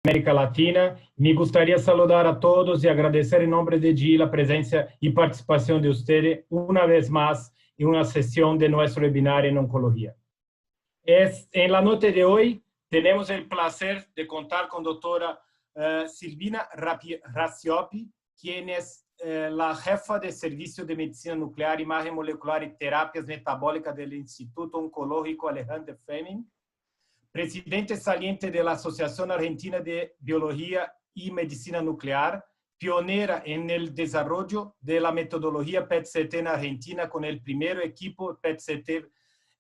América Latina. Me gustaría saludar a todos y agradecer en nombre de GI la presencia y participación de ustedes una vez más en una sesión de nuestro webinar en oncología. En la noche de hoy tenemos el placer de contar con doctora Silvina Racioppi, quien es la jefa de Servicio de Medicina Nuclear, Imagen Molecular y Terapias Metabólicas del Instituto Oncológico Alejandro Fleming, presidente saliente de la Asociación Argentina de Biología y Medicina Nuclear, pionera en el desarrollo de la metodología PET-CT en Argentina con el primer equipo PET-CT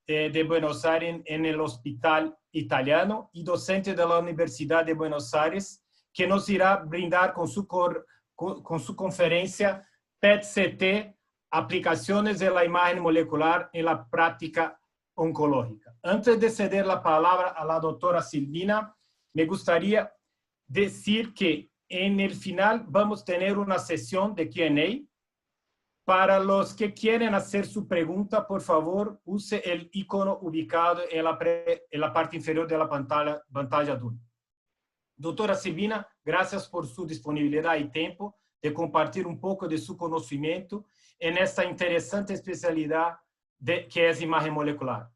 de Buenos Aires en el Hospital Italiano y docente de la Universidad de Buenos Aires, que nos irá a brindar con su conferencia PET-CT, aplicaciones de la imagen molecular en la práctica oncológica. Antes de ceder la palabra a la doctora Silvina, me gustaría decir que en el final vamos a tener una sesión de Q&A. Para los que quieren hacer su pregunta, por favor, use el icono ubicado en la parte inferior de la pantalla azul. Doctora Silvina, gracias por su disponibilidad y tiempo de compartir un poco de su conocimiento en esta interesante especialidad que es imagen molecular.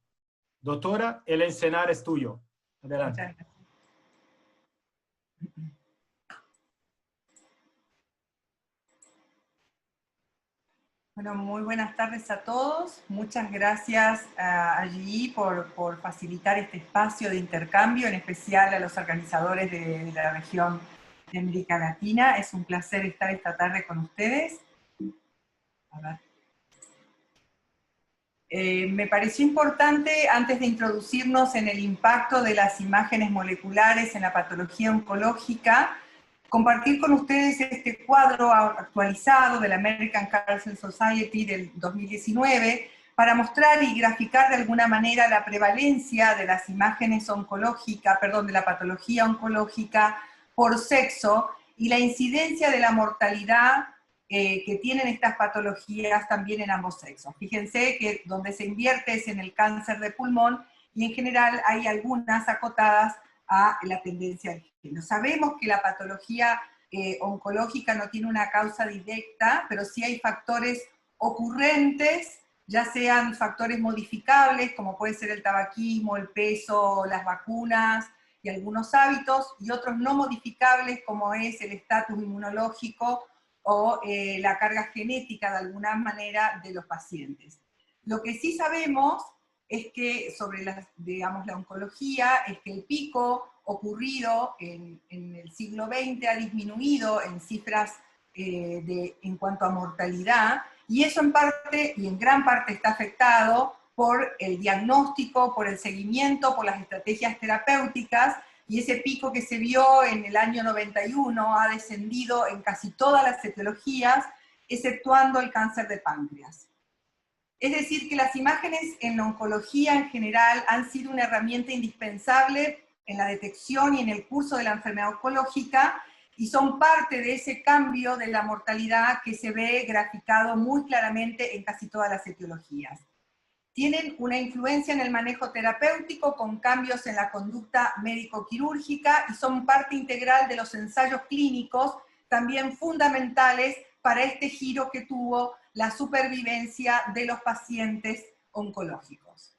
Doctora, el escenario es tuyo. Adelante. Muchas gracias. Bueno, muy buenas tardes a todos. Muchas gracias a GI por facilitar este espacio de intercambio, en especial a los organizadores de la región de América Latina. Es un placer estar esta tarde con ustedes. A ver. Me pareció importante, antes de introducirnos en el impacto de las imágenes moleculares en la patología oncológica, compartir con ustedes este cuadro actualizado de la American Cancer Society del 2019 para mostrar y graficar de alguna manera la prevalencia de las imágenes oncológicas, de la patología oncológica por sexo y la incidencia de la mortalidad que tienen estas patologías también en ambos sexos. Fíjense que donde se invierte es en el cáncer de pulmón y en general hay algunas acotadas a la tendencia al género. Sabemos que la patología oncológica no tiene una causa directa, pero sí hay factores ocurrentes, ya sean factores modificables, como puede ser el tabaquismo, el peso, las vacunas y algunos hábitos, y otros no modificables, como es el estatus inmunológico o la carga genética de alguna manera de los pacientes. Lo que sí sabemos es que sobre la oncología es que el pico ocurrido en el siglo XX ha disminuido en cifras en cuanto a mortalidad, y eso en parte y en gran parte está afectado por el diagnóstico, por el seguimiento, por las estrategias terapéuticas, y ese pico que se vio en el año 91 ha descendido en casi todas las etiologías, exceptuando el cáncer de páncreas. Es decir, que las imágenes en la oncología en general han sido una herramienta indispensable en la detección y en el curso de la enfermedad oncológica, y son parte de ese cambio de la mortalidad que se ve graficado muy claramente en casi todas las etiologías. Tienen una influencia en el manejo terapéutico con cambios en la conducta médico-quirúrgica y son parte integral de los ensayos clínicos, también fundamentales para este giro que tuvo la supervivencia de los pacientes oncológicos.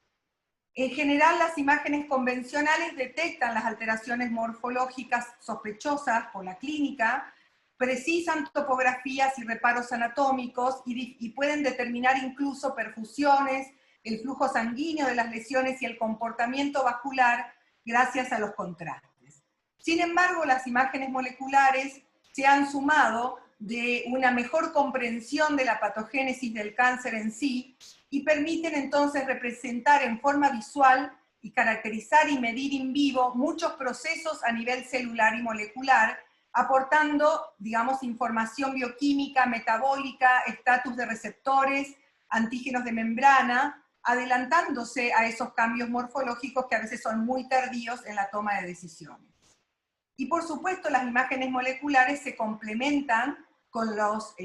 En general, las imágenes convencionales detectan las alteraciones morfológicas sospechosas por la clínica, precisan topografías y reparos anatómicos y pueden determinar incluso perfusiones, el flujo sanguíneo de las lesiones y el comportamiento vascular gracias a los contrastes. Sin embargo, las imágenes moleculares se han sumado de una mejor comprensión de la patogénesis del cáncer en sí y permiten entonces representar en forma visual y caracterizar y medir in vivo muchos procesos a nivel celular y molecular, aportando, información bioquímica, metabólica, estatus de receptores, antígenos de membrana, adelantándose a esos cambios morfológicos que a veces son muy tardíos en la toma de decisiones. Y por supuesto las imágenes moleculares se complementan con los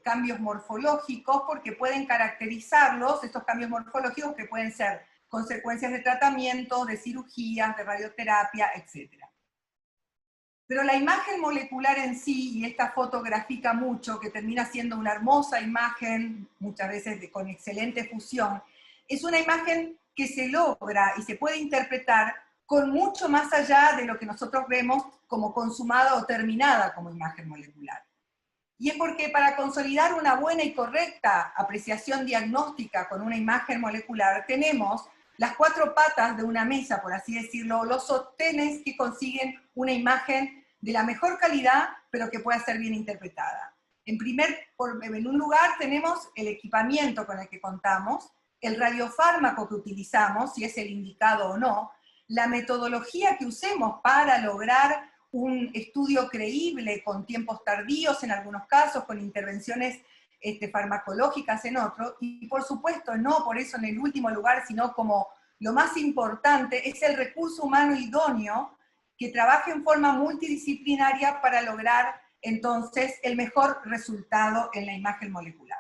cambios morfológicos porque pueden caracterizarlos, estos cambios morfológicos que pueden ser consecuencias de tratamiento, de cirugías, de radioterapia, etc. Pero la imagen molecular en sí, y esta foto grafica mucho, que termina siendo una hermosa imagen, muchas veces con excelente fusión, es una imagen que se logra y se puede interpretar con mucho más allá de lo que nosotros vemos como consumada o terminada como imagen molecular. Y es porque para consolidar una buena y correcta apreciación diagnóstica con una imagen molecular, tenemos las 4 patas de una mesa, por así decirlo, los sostenes que consiguen una imagen de la mejor calidad, pero que pueda ser bien interpretada. En un lugar tenemos el equipamiento con el que contamos, el radiofármaco que utilizamos, si es el indicado o no, la metodología que usemos para lograr un estudio creíble con tiempos tardíos en algunos casos, con intervenciones farmacológicas en otros, y por supuesto no por eso en el último lugar, sino como lo más importante es el recurso humano idóneo que trabaje en forma multidisciplinaria para lograr entonces el mejor resultado en la imagen molecular.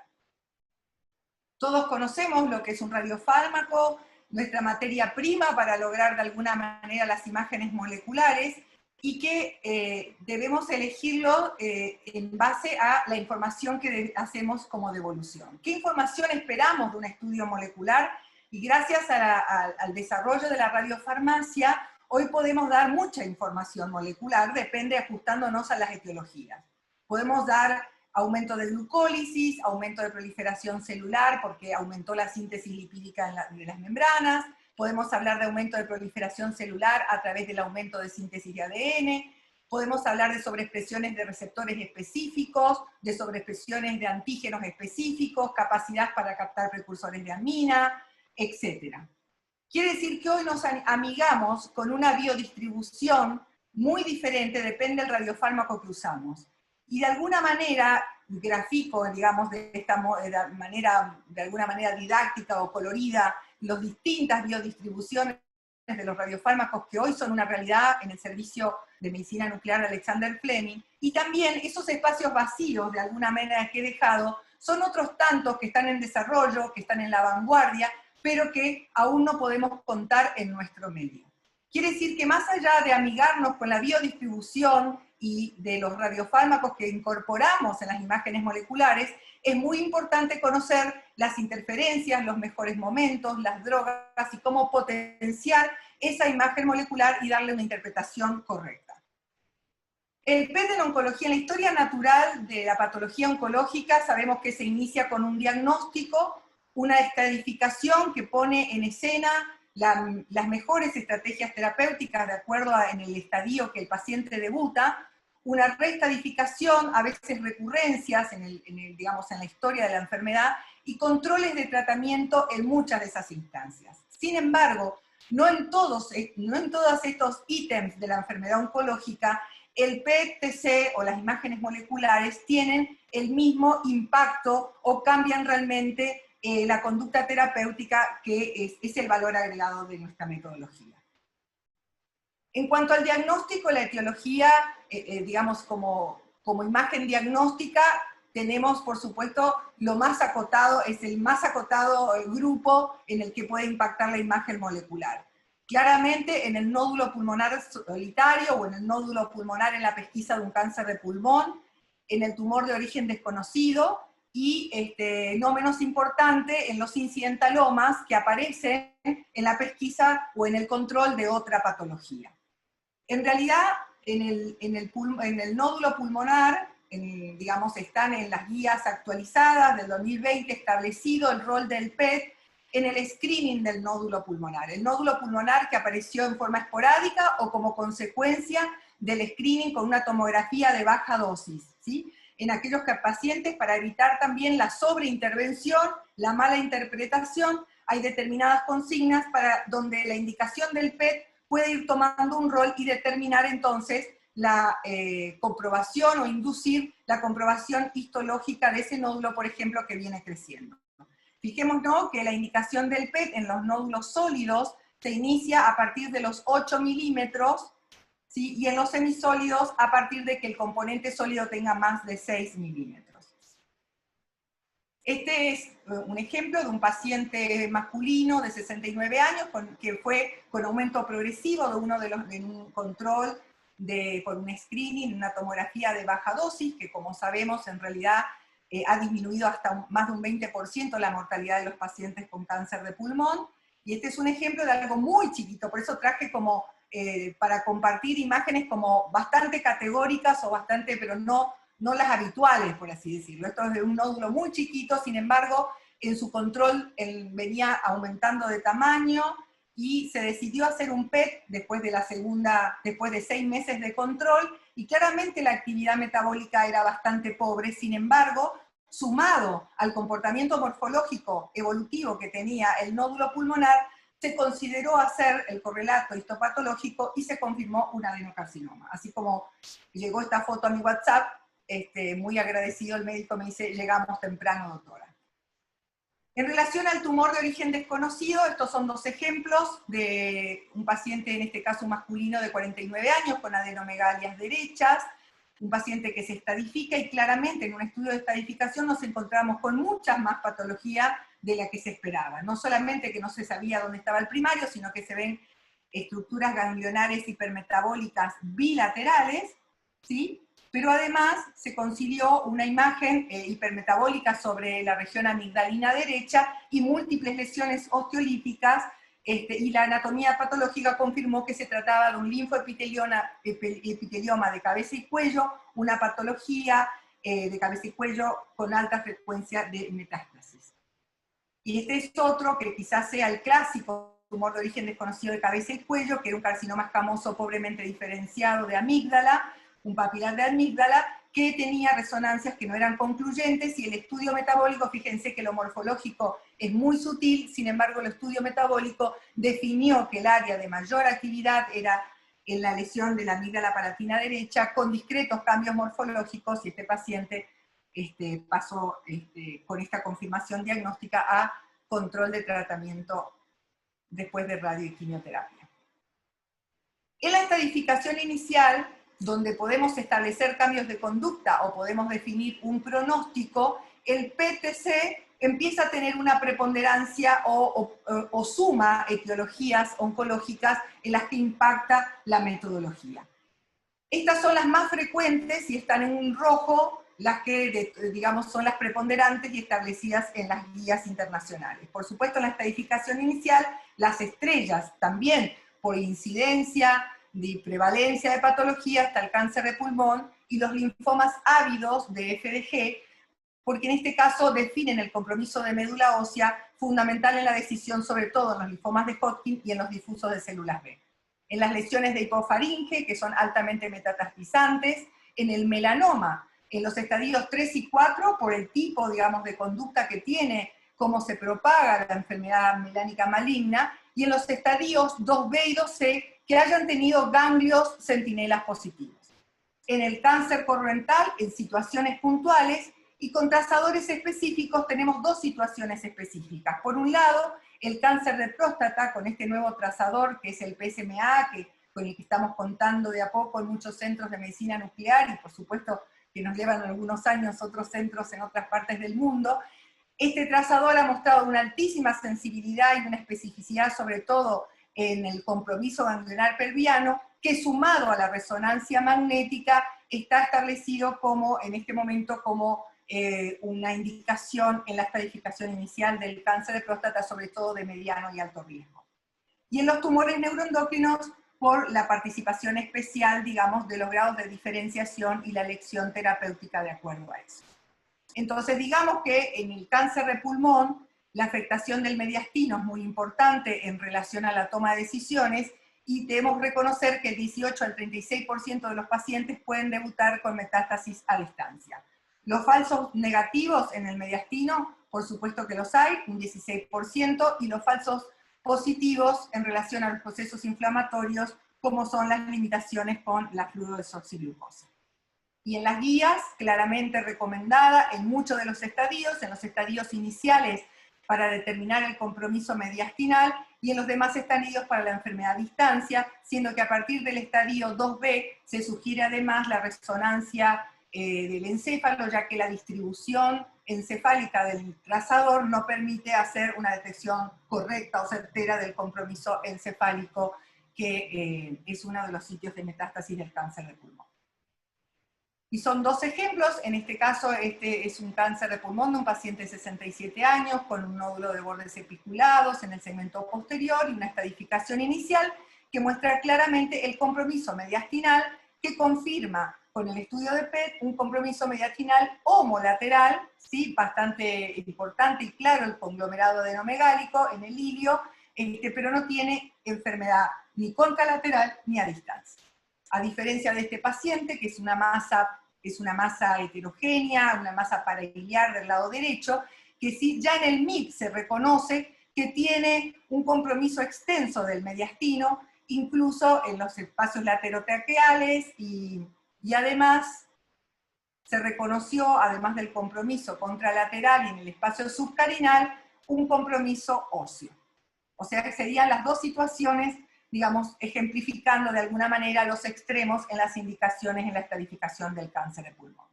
Todos conocemos lo que es un radiofármaco, nuestra materia prima para lograr de alguna manera las imágenes moleculares, y que debemos elegirlo en base a la información que hacemos como devolución. ¿Qué información esperamos de un estudio molecular? Y gracias al desarrollo de la radiofarmacia, hoy podemos dar mucha información molecular, depende ajustándonos a las etiologías. Podemos dar aumento de glucólisis, aumento de proliferación celular, porque aumentó la síntesis lipídica de las membranas. Podemos hablar de aumento de proliferación celular a través del aumento de síntesis de ADN. Podemos hablar de sobreexpresiones de receptores específicos, de sobreexpresiones de antígenos específicos, capacidad para captar precursores de amina, etc. Quiere decir que hoy nos amigamos con una biodistribución muy diferente, depende del radiofármaco que usamos. Y de alguna manera, grafico, digamos, de esta manera, de alguna manera didáctica o colorida, las distintas biodistribuciones de los radiofármacos que hoy son una realidad en el servicio de medicina nuclear de Alexander Fleming, y también esos espacios vacíos, de alguna manera, que he dejado, son otros tantos que están en desarrollo, que están en la vanguardia, pero que aún no podemos contar en nuestro medio. Quiere decir que más allá de amigarnos con la biodistribución y de los radiofármacos que incorporamos en las imágenes moleculares, es muy importante conocer las interferencias, los mejores momentos, las drogas y cómo potenciar esa imagen molecular y darle una interpretación correcta. El PET en oncología, en la historia natural de la patología oncológica, sabemos que se inicia con un diagnóstico, una estratificación que pone en escena las mejores estrategias terapéuticas de acuerdo en el estadio que el paciente debuta, una reestadificación, a veces recurrencias digamos, en la historia de la enfermedad, y controles de tratamiento en muchas de esas instancias. Sin embargo, no en todos estos ítems de la enfermedad oncológica, el PET-TC o las imágenes moleculares tienen el mismo impacto o cambian realmente la conducta terapéutica, que es el valor agregado de nuestra metodología. En cuanto al diagnóstico, la etiología, digamos, como imagen diagnóstica, tenemos, por supuesto, lo más acotado, es el más acotado grupo en el que puede impactar la imagen molecular. Claramente en el nódulo pulmonar solitario o en el nódulo pulmonar en la pesquisa de un cáncer de pulmón, en el tumor de origen desconocido, y no menos importante, en los incidentalomas que aparecen en la pesquisa o en el control de otra patología. En realidad, en el nódulo pulmonar, digamos, están en las guías actualizadas del 2020 establecido el rol del PET en el screening del nódulo pulmonar. El nódulo pulmonar que apareció en forma esporádica o como consecuencia del screening con una tomografía de baja dosis, ¿sí? En aquellos pacientes, para evitar también la sobreintervención, la mala interpretación, hay determinadas consignas donde la indicación del PET puede ir tomando un rol y determinar entonces la comprobación o inducir la comprobación histológica de ese nódulo, por ejemplo, que viene creciendo. Fijémonos que la indicación del PET en los nódulos sólidos se inicia a partir de los 8 milímetros, ¿sí? Y en los semisólidos a partir de que el componente sólido tenga más de 6 milímetros. Este es un ejemplo de un paciente masculino de 69 años que fue con aumento progresivo de un control por un screening, una tomografía de baja dosis, que como sabemos en realidad ha disminuido hasta más de un 20% la mortalidad de los pacientes con cáncer de pulmón. Y este es un ejemplo de algo muy chiquito, por eso traje como para compartir imágenes como bastante categóricas o bastante, pero no las habituales, por así decirlo. Esto es de un nódulo muy chiquito, sin embargo, en su control venía aumentando de tamaño, y se decidió hacer un PET después de 6 meses de control, y claramente la actividad metabólica era bastante pobre. Sin embargo, sumado al comportamiento morfológico evolutivo que tenía el nódulo pulmonar, se consideró hacer el correlato histopatológico y se confirmó un adenocarcinoma. Así como llegó esta foto a mi WhatsApp, muy agradecido el médico me dice, llegamos temprano, doctora. En relación al tumor de origen desconocido, estos son 2 ejemplos de un paciente, en este caso masculino de 49 años, con adenomegalias derechas, un paciente que se estadifica, y claramente en un estudio de estadificación nos encontramos con muchas más patologías de la que se esperaba. No solamente que no se sabía dónde estaba el primario, sino que se ven estructuras ganglionares hipermetabólicas bilaterales, ¿sí? Pero además se consiguió una imagen hipermetabólica sobre la región amigdalina derecha y múltiples lesiones osteolíticas, y la anatomía patológica confirmó que se trataba de un linfoepitelioma de cabeza y cuello, una patología de cabeza y cuello con alta frecuencia de metástasis. Y este es otro que quizás sea el clásico tumor de origen desconocido de cabeza y cuello, que era un carcinoma escamoso pobremente diferenciado de amígdala, un papilar de amígdala, que tenía resonancias que no eran concluyentes, y el estudio metabólico, fíjense que lo morfológico es muy sutil, sin embargo el estudio metabólico definió que el área de mayor actividad era en la lesión de la amígdala palatina derecha, con discretos cambios morfológicos, y este paciente pasó con esta confirmación diagnóstica a control de tratamiento después de radio y quimioterapia. En la estadificación inicial, donde podemos establecer cambios de conducta o podemos definir un pronóstico, el PTC empieza a tener una preponderancia o suma etiologías oncológicas en las que impacta la metodología. Estas son las más frecuentes y están en un rojo, las que, digamos, son las preponderantes y establecidas en las guías internacionales. Por supuesto, en la estadificación inicial, las estrellas también, por incidencia de prevalencia de patología, hasta el cáncer de pulmón y los linfomas ávidos de FDG, porque en este caso definen el compromiso de médula ósea fundamental en la decisión, sobre todo en los linfomas de Hodgkin y en los difusos de células B. En las lesiones de hipofaringe, que son altamente metastarizantes, en el melanoma, en los estadios 3 y 4, por el tipo, digamos, de conducta que tiene, cómo se propaga la enfermedad melánica maligna, y en los estadios 2B y 2C, que hayan tenido ganglios centinelas positivos. En el cáncer colorectal, en situaciones puntuales, y con trazadores específicos tenemos 2 situaciones específicas. Por un lado, el cáncer de próstata, con este nuevo trazador que es el PSMA, con el que estamos contando de a poco en muchos centros de medicina nuclear, y por supuesto que nos llevan algunos años otros centros en otras partes del mundo. Este trazador ha mostrado una altísima sensibilidad y una especificidad, sobre todo en el compromiso ganglionar pelviano, que sumado a la resonancia magnética está establecido como, en este momento, como una indicación en la estadificación inicial del cáncer de próstata, sobre todo de mediano y alto riesgo. Y en los tumores neuroendocrinos, por la participación especial, digamos, de los grados de diferenciación y la elección terapéutica de acuerdo a eso. Entonces, digamos que en el cáncer de pulmón, la afectación del mediastino es muy importante en relación a la toma de decisiones, y debemos reconocer que el 18 al 36% de los pacientes pueden debutar con metástasis a distancia. Los falsos negativos en el mediastino, por supuesto que los hay, un 16%, y los falsos positivos en relación a los procesos inflamatorios, como son las limitaciones con la fluorodesoxiglucosa. Y en las guías, claramente recomendada en muchos de los estadios, en los estadios iniciales para determinar el compromiso mediastinal, y en los demás estadios para la enfermedad a distancia, siendo que a partir del estadio 2B se sugiere además la resonancia del encéfalo, ya que la distribución encefálica del trazador no permite hacer una detección correcta o certera del compromiso encefálico que es uno de los sitios de metástasis del cáncer de pulmón. Y son dos ejemplos. En este caso, este es un cáncer de pulmón de un paciente de 67 años con un nódulo de bordes epiculados en el segmento posterior y una estadificación inicial que muestra claramente el compromiso mediastinal, que confirma con el estudio de PET un compromiso mediastinal homolateral, ¿sí? Bastante importante y claro, el conglomerado adenomegálico en el ilio, pero no tiene enfermedad ni contralateral ni a distancia. A diferencia de este paciente, que es una masa heterogénea, una masa parailiar del lado derecho, que sí ya en el MIP se reconoce que tiene un compromiso extenso del mediastino, incluso en los espacios laterotraqueales, y además se reconoció, además del compromiso contralateral y en el espacio subcarinal, un compromiso óseo. O sea que serían las dos situaciones, digamos, ejemplificando de alguna manera los extremos en las indicaciones en la estadificación del cáncer de pulmón.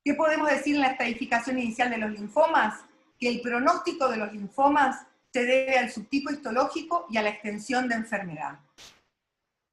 ¿Qué podemos decir en la estadificación inicial de los linfomas? Que el pronóstico de los linfomas se debe al subtipo histológico y a la extensión de enfermedad.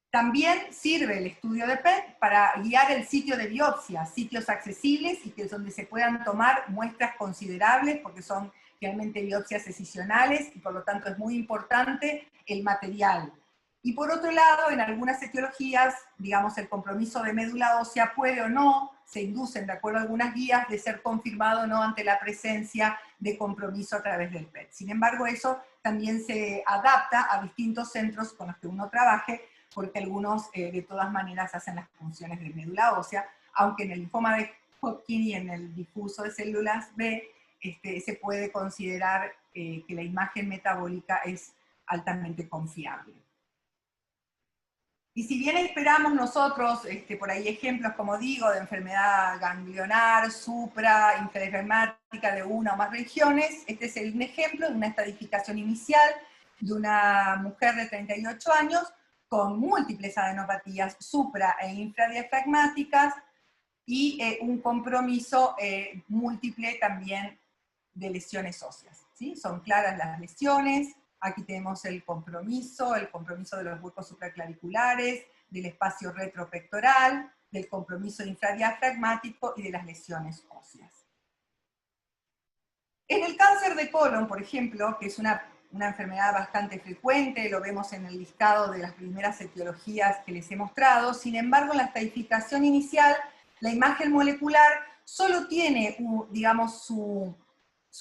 También sirve el estudio de PET para guiar el sitio de biopsia, sitios accesibles y que es donde se puedan tomar muestras considerables, porque son realmente biopsias escisionales y por lo tanto es muy importante el material. Y por otro lado, en algunas etiologías, digamos, el compromiso de médula ósea puede o no, se inducen de acuerdo a algunas guías, de ser confirmado o no ante la presencia de compromiso a través del PET. Sin embargo, eso también se adapta a distintos centros con los que uno trabaje, porque algunos de todas maneras hacen las funciones de médula ósea, aunque en el linfoma de Hodgkin y en el difuso de células B se puede considerar que la imagen metabólica es altamente confiable. Y si bien esperamos nosotros, por ahí ejemplos, como digo, de enfermedad ganglionar, supra, intradermática de una o más regiones, este es un ejemplo de una estadificación inicial de una mujer de 38 años con múltiples adenopatías supra e infradiafragmáticas y un compromiso múltiple también de lesiones óseas, ¿sí? Son claras las lesiones. Aquí tenemos el compromiso de los huecos supraclaviculares, del espacio retropectoral, del compromiso infradiafragmático y de las lesiones óseas. En el cáncer de colon, por ejemplo, que es una enfermedad bastante frecuente, lo vemos en el listado de las primeras etiologías que les he mostrado, sin embargo, en la estadificación inicial, la imagen molecular solo tiene, digamos, su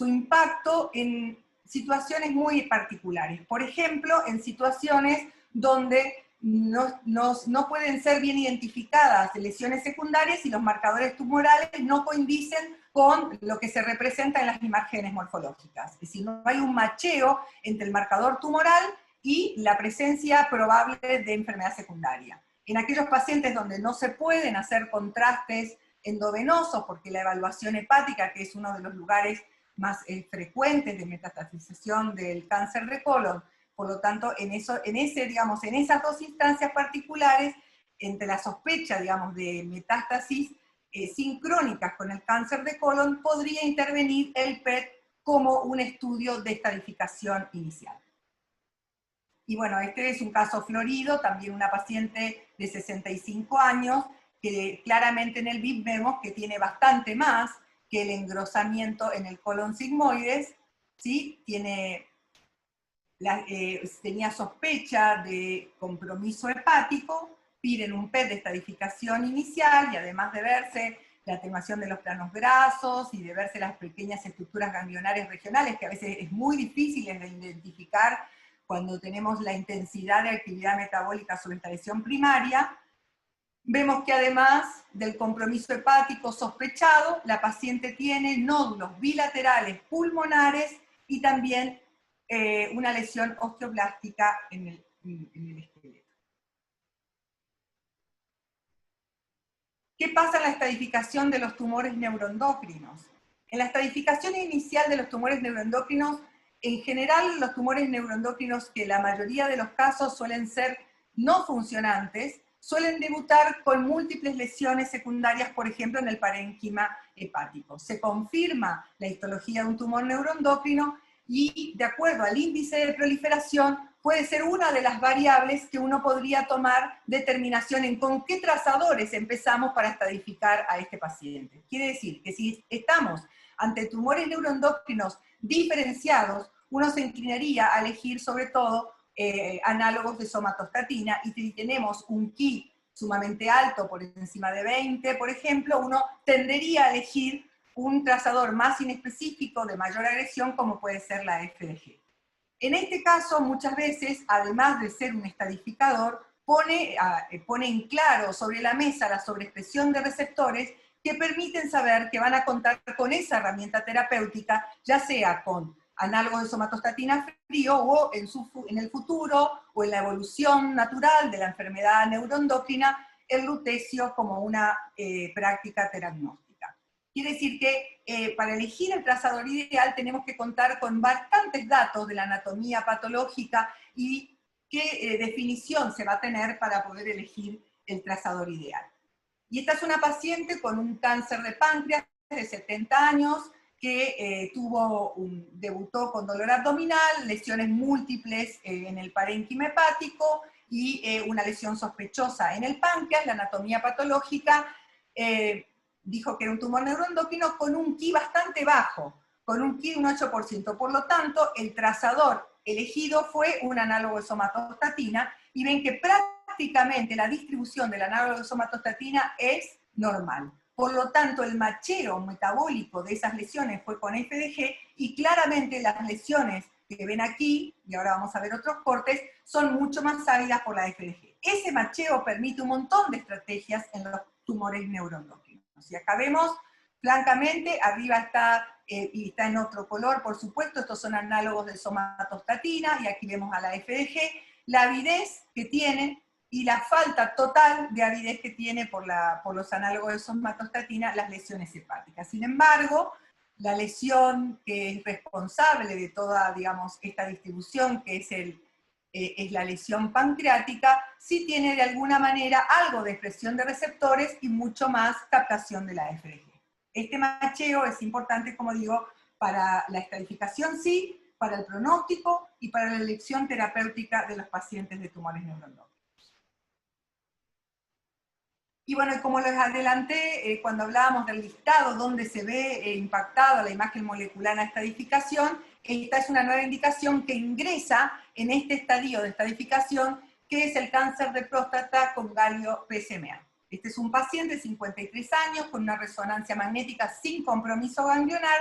impacto en situaciones muy particulares. Por ejemplo, en situaciones donde no pueden ser bien identificadas lesiones secundarias y los marcadores tumorales no coinciden con lo que se representa en las imágenes morfológicas. Es decir, no hay un macheo entre el marcador tumoral y la presencia probable de enfermedad secundaria. En aquellos pacientes donde no se pueden hacer contrastes endovenosos, porque la evaluación hepática, que es uno de los lugares más frecuentes de metastasización del cáncer de colon, por lo tanto, en esas dos instancias particulares, entre la sospecha, digamos, de metástasis sincrónicas con el cáncer de colon, podría intervenir el PET como un estudio de estadificación inicial. Y bueno, este es un caso florido, también una paciente de 65 años, que claramente en el BIP vemos que tiene bastante más que el engrosamiento en el colon sigmoides, ¿sí? Tenía sospecha de compromiso hepático, piden un PET de estadificación inicial, y además de verse la atenuación de los planos grasos y de verse las pequeñas estructuras ganglionares regionales, que a veces es muy difícil de identificar cuando tenemos la intensidad de actividad metabólica sobre esta lesión primaria, vemos que además del compromiso hepático sospechado, la paciente tiene nódulos bilaterales pulmonares y también una lesión osteoblástica en el esqueleto. ¿Qué pasa en la estadificación de los tumores neuroendocrinos? En la estadificación inicial de los tumores neuroendocrinos, en general los tumores neuroendocrinos, que la mayoría de los casos suelen ser no funcionantes, suelen debutar con múltiples lesiones secundarias, por ejemplo, en el parénquima hepático. Se confirma la histología de un tumor neuroendocrino y de acuerdo al índice de proliferación puede ser una de las variables que uno podría tomar determinación en con qué trazadores empezamos para estadificar a este paciente. Quiere decir que si estamos ante tumores neuroendocrinos diferenciados, uno se inclinaría a elegir sobre todo análogos de somatostatina, y si tenemos un Ki sumamente alto, por encima de 20, por ejemplo, uno tendería a elegir un trazador más inespecífico de mayor agresión, como puede ser la FDG. En este caso, muchas veces, además de ser un estadificador, pone en claro sobre la mesa la sobreexpresión de receptores que permiten saber que van a contar con esa herramienta terapéutica, ya sea con análogos de somatostatina frío o en el futuro o en la evolución natural de la enfermedad neuroendocrina, el lutecio como una práctica terapéutica. Quiere decir que para elegir el trazador ideal tenemos que contar con bastantes datos de la anatomía patológica y qué definición se va a tener para poder elegir el trazador ideal. Y esta es una paciente con un cáncer de páncreas de 70 años que debutó con dolor abdominal, lesiones múltiples en el parénquima hepático y una lesión sospechosa en el páncreas. La anatomía patológica dijo que era un tumor neuroendocrino con un Ki bastante bajo, con un Ki de un 8%. Por lo tanto, el trazador elegido fue un análogo de somatostatina, y ven que prácticamente la distribución del análogo de somatostatina es normal. Por lo tanto, el macheo metabólico de esas lesiones fue con FDG, y claramente las lesiones que ven aquí, y ahora vamos a ver otros cortes, son mucho más ávidas por la FDG. Ese macheo permite un montón de estrategias en los tumores neuroendocrinos. Y acá vemos blancamente, arriba está, y está en otro color, por supuesto, estos son análogos de somatostatina, y aquí vemos a la FDG, la avidez que tiene y la falta total de avidez que tiene por los análogos de somatostatina las lesiones hepáticas. Sin embargo, la lesión que es responsable de toda, digamos, esta distribución, que es la lesión pancreática, sí tiene de alguna manera algo de expresión de receptores y mucho más captación de la FDG. Este macheo es importante, como digo, para la estratificación sí, para el pronóstico y para la elección terapéutica de los pacientes de tumores neuroendocrinos. Y bueno, como les adelanté, cuando hablábamos del listado donde se ve impactada la imagen molecular en la estadificación, esta es una nueva indicación que ingresa en este estadio de estadificación, que es el cáncer de próstata con galio PSMA. Este es un paciente de 53 años con una resonancia magnética sin compromiso ganglionar,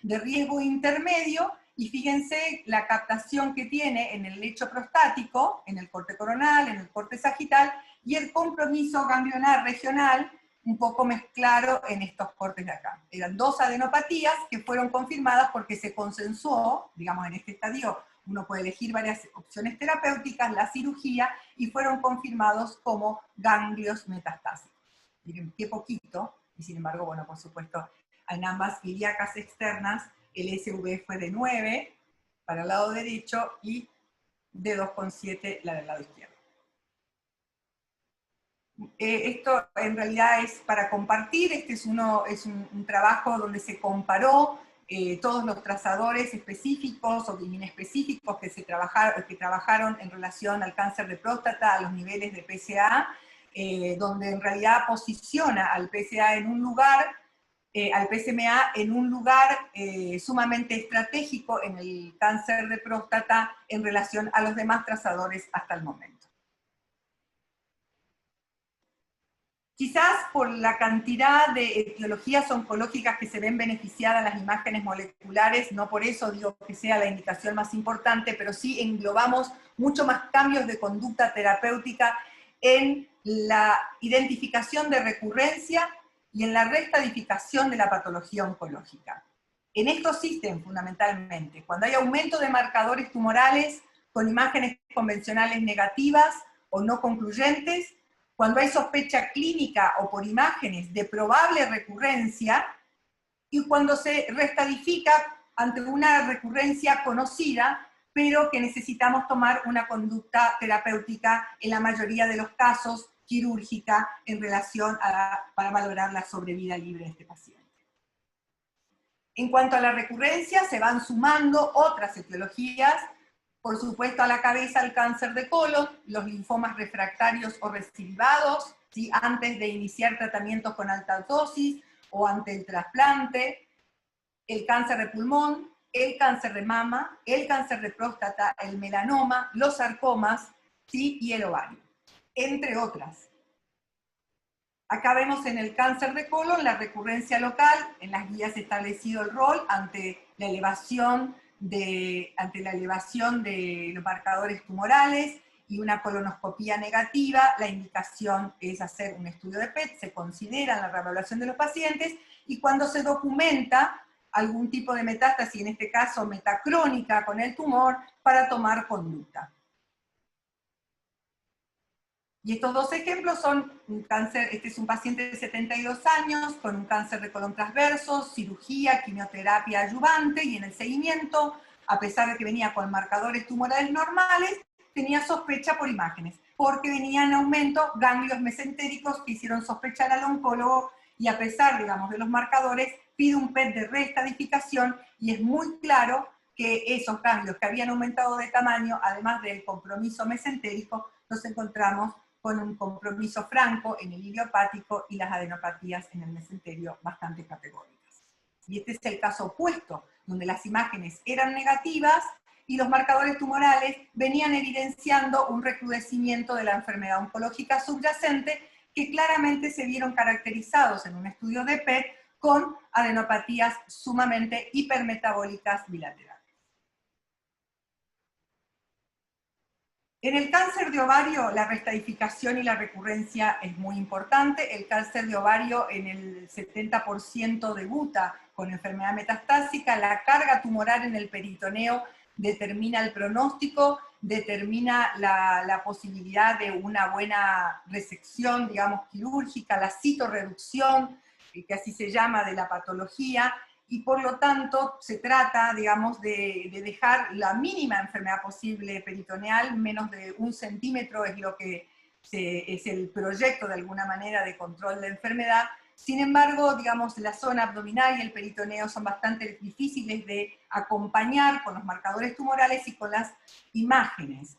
de riesgo intermedio, y fíjense la captación que tiene en el lecho prostático, en el corte coronal, en el corte sagital, y el compromiso ganglionar regional un poco más claro en estos cortes de acá. Eran 2 adenopatías que fueron confirmadas porque se consensuó, digamos en este estadio, uno puede elegir varias opciones terapéuticas, la cirugía, y fueron confirmados como ganglios metastásicos. Miren qué poquito, y sin embargo, bueno, por supuesto, en ambas ilíacas externas, el SV fue de 9 para el lado derecho y de 2,7 la del lado izquierdo. Esto en realidad es para compartir. Este es un trabajo donde se comparó todos los trazadores específicos o inespecíficos que trabajaron en relación al cáncer de próstata, a los niveles de PSA, donde en realidad posiciona al PSA en un lugar, al PSMA en un lugar sumamente estratégico en el cáncer de próstata en relación a los demás trazadores hasta el momento. Quizás por la cantidad de etiologías oncológicas que se ven beneficiadas las imágenes moleculares, no por eso digo que sea la indicación más importante, pero sí englobamos mucho más cambios de conducta terapéutica en la identificación de recurrencia y en la reestadificación de la patología oncológica. En estos sistemas, fundamentalmente, cuando hay aumento de marcadores tumorales con imágenes convencionales negativas o no concluyentes, cuando hay sospecha clínica o por imágenes de probable recurrencia, y cuando se reestadifica ante una recurrencia conocida, pero que necesitamos tomar una conducta terapéutica, en la mayoría de los casos quirúrgica, en relación para valorar la sobrevida libre de este paciente. En cuanto a la recurrencia, se van sumando otras etiologías, por supuesto a la cabeza el cáncer de colon, los linfomas refractarios o recidivados, ¿sí? Antes de iniciar tratamientos con alta dosis o ante el trasplante, el cáncer de pulmón, el cáncer de mama, el cáncer de próstata, el melanoma, los sarcomas, ¿sí? Y el ovario, entre otras. Acá vemos en el cáncer de colon la recurrencia local, en las guías establecido el rol ante la elevación de los marcadores tumorales y una colonoscopía negativa. La indicación es hacer un estudio de PET, se considera en la reevaluación de los pacientes, y cuando se documenta algún tipo de metástasis, en este caso metacrónica con el tumor, para tomar conducta. Y estos dos ejemplos son un cáncer, este es un paciente de 72 años con un cáncer de colon transverso, cirugía, quimioterapia adyuvante, y en el seguimiento, a pesar de que venía con marcadores tumorales normales, tenía sospecha por imágenes, porque venían en aumento ganglios mesentéricos que hicieron sospechar al oncólogo, y a pesar, digamos, de los marcadores, pide un PET de reestadificación, y es muy claro que esos ganglios que habían aumentado de tamaño, además del compromiso mesentérico, los encontramos con un compromiso franco en el idiopático y las adenopatías en el mesenterio bastante categóricas. Y este es el caso opuesto, donde las imágenes eran negativas y los marcadores tumorales venían evidenciando un recrudecimiento de la enfermedad oncológica subyacente, que claramente se vieron caracterizados en un estudio de PET con adenopatías sumamente hipermetabólicas bilaterales. En el cáncer de ovario, la reestadificación y la recurrencia es muy importante. El cáncer de ovario en el 70% debuta con enfermedad metastásica. La carga tumoral en el peritoneo determina el pronóstico, determina la posibilidad de una buena resección, digamos, quirúrgica, la citorreducción, que así se llama, de la patología, y por lo tanto se trata, digamos, de dejar la mínima enfermedad posible peritoneal, menos de 1 centímetro es lo que es el proyecto de alguna manera de control de enfermedad. Sin embargo, digamos, la zona abdominal y el peritoneo son bastante difíciles de acompañar con los marcadores tumorales y con las imágenes.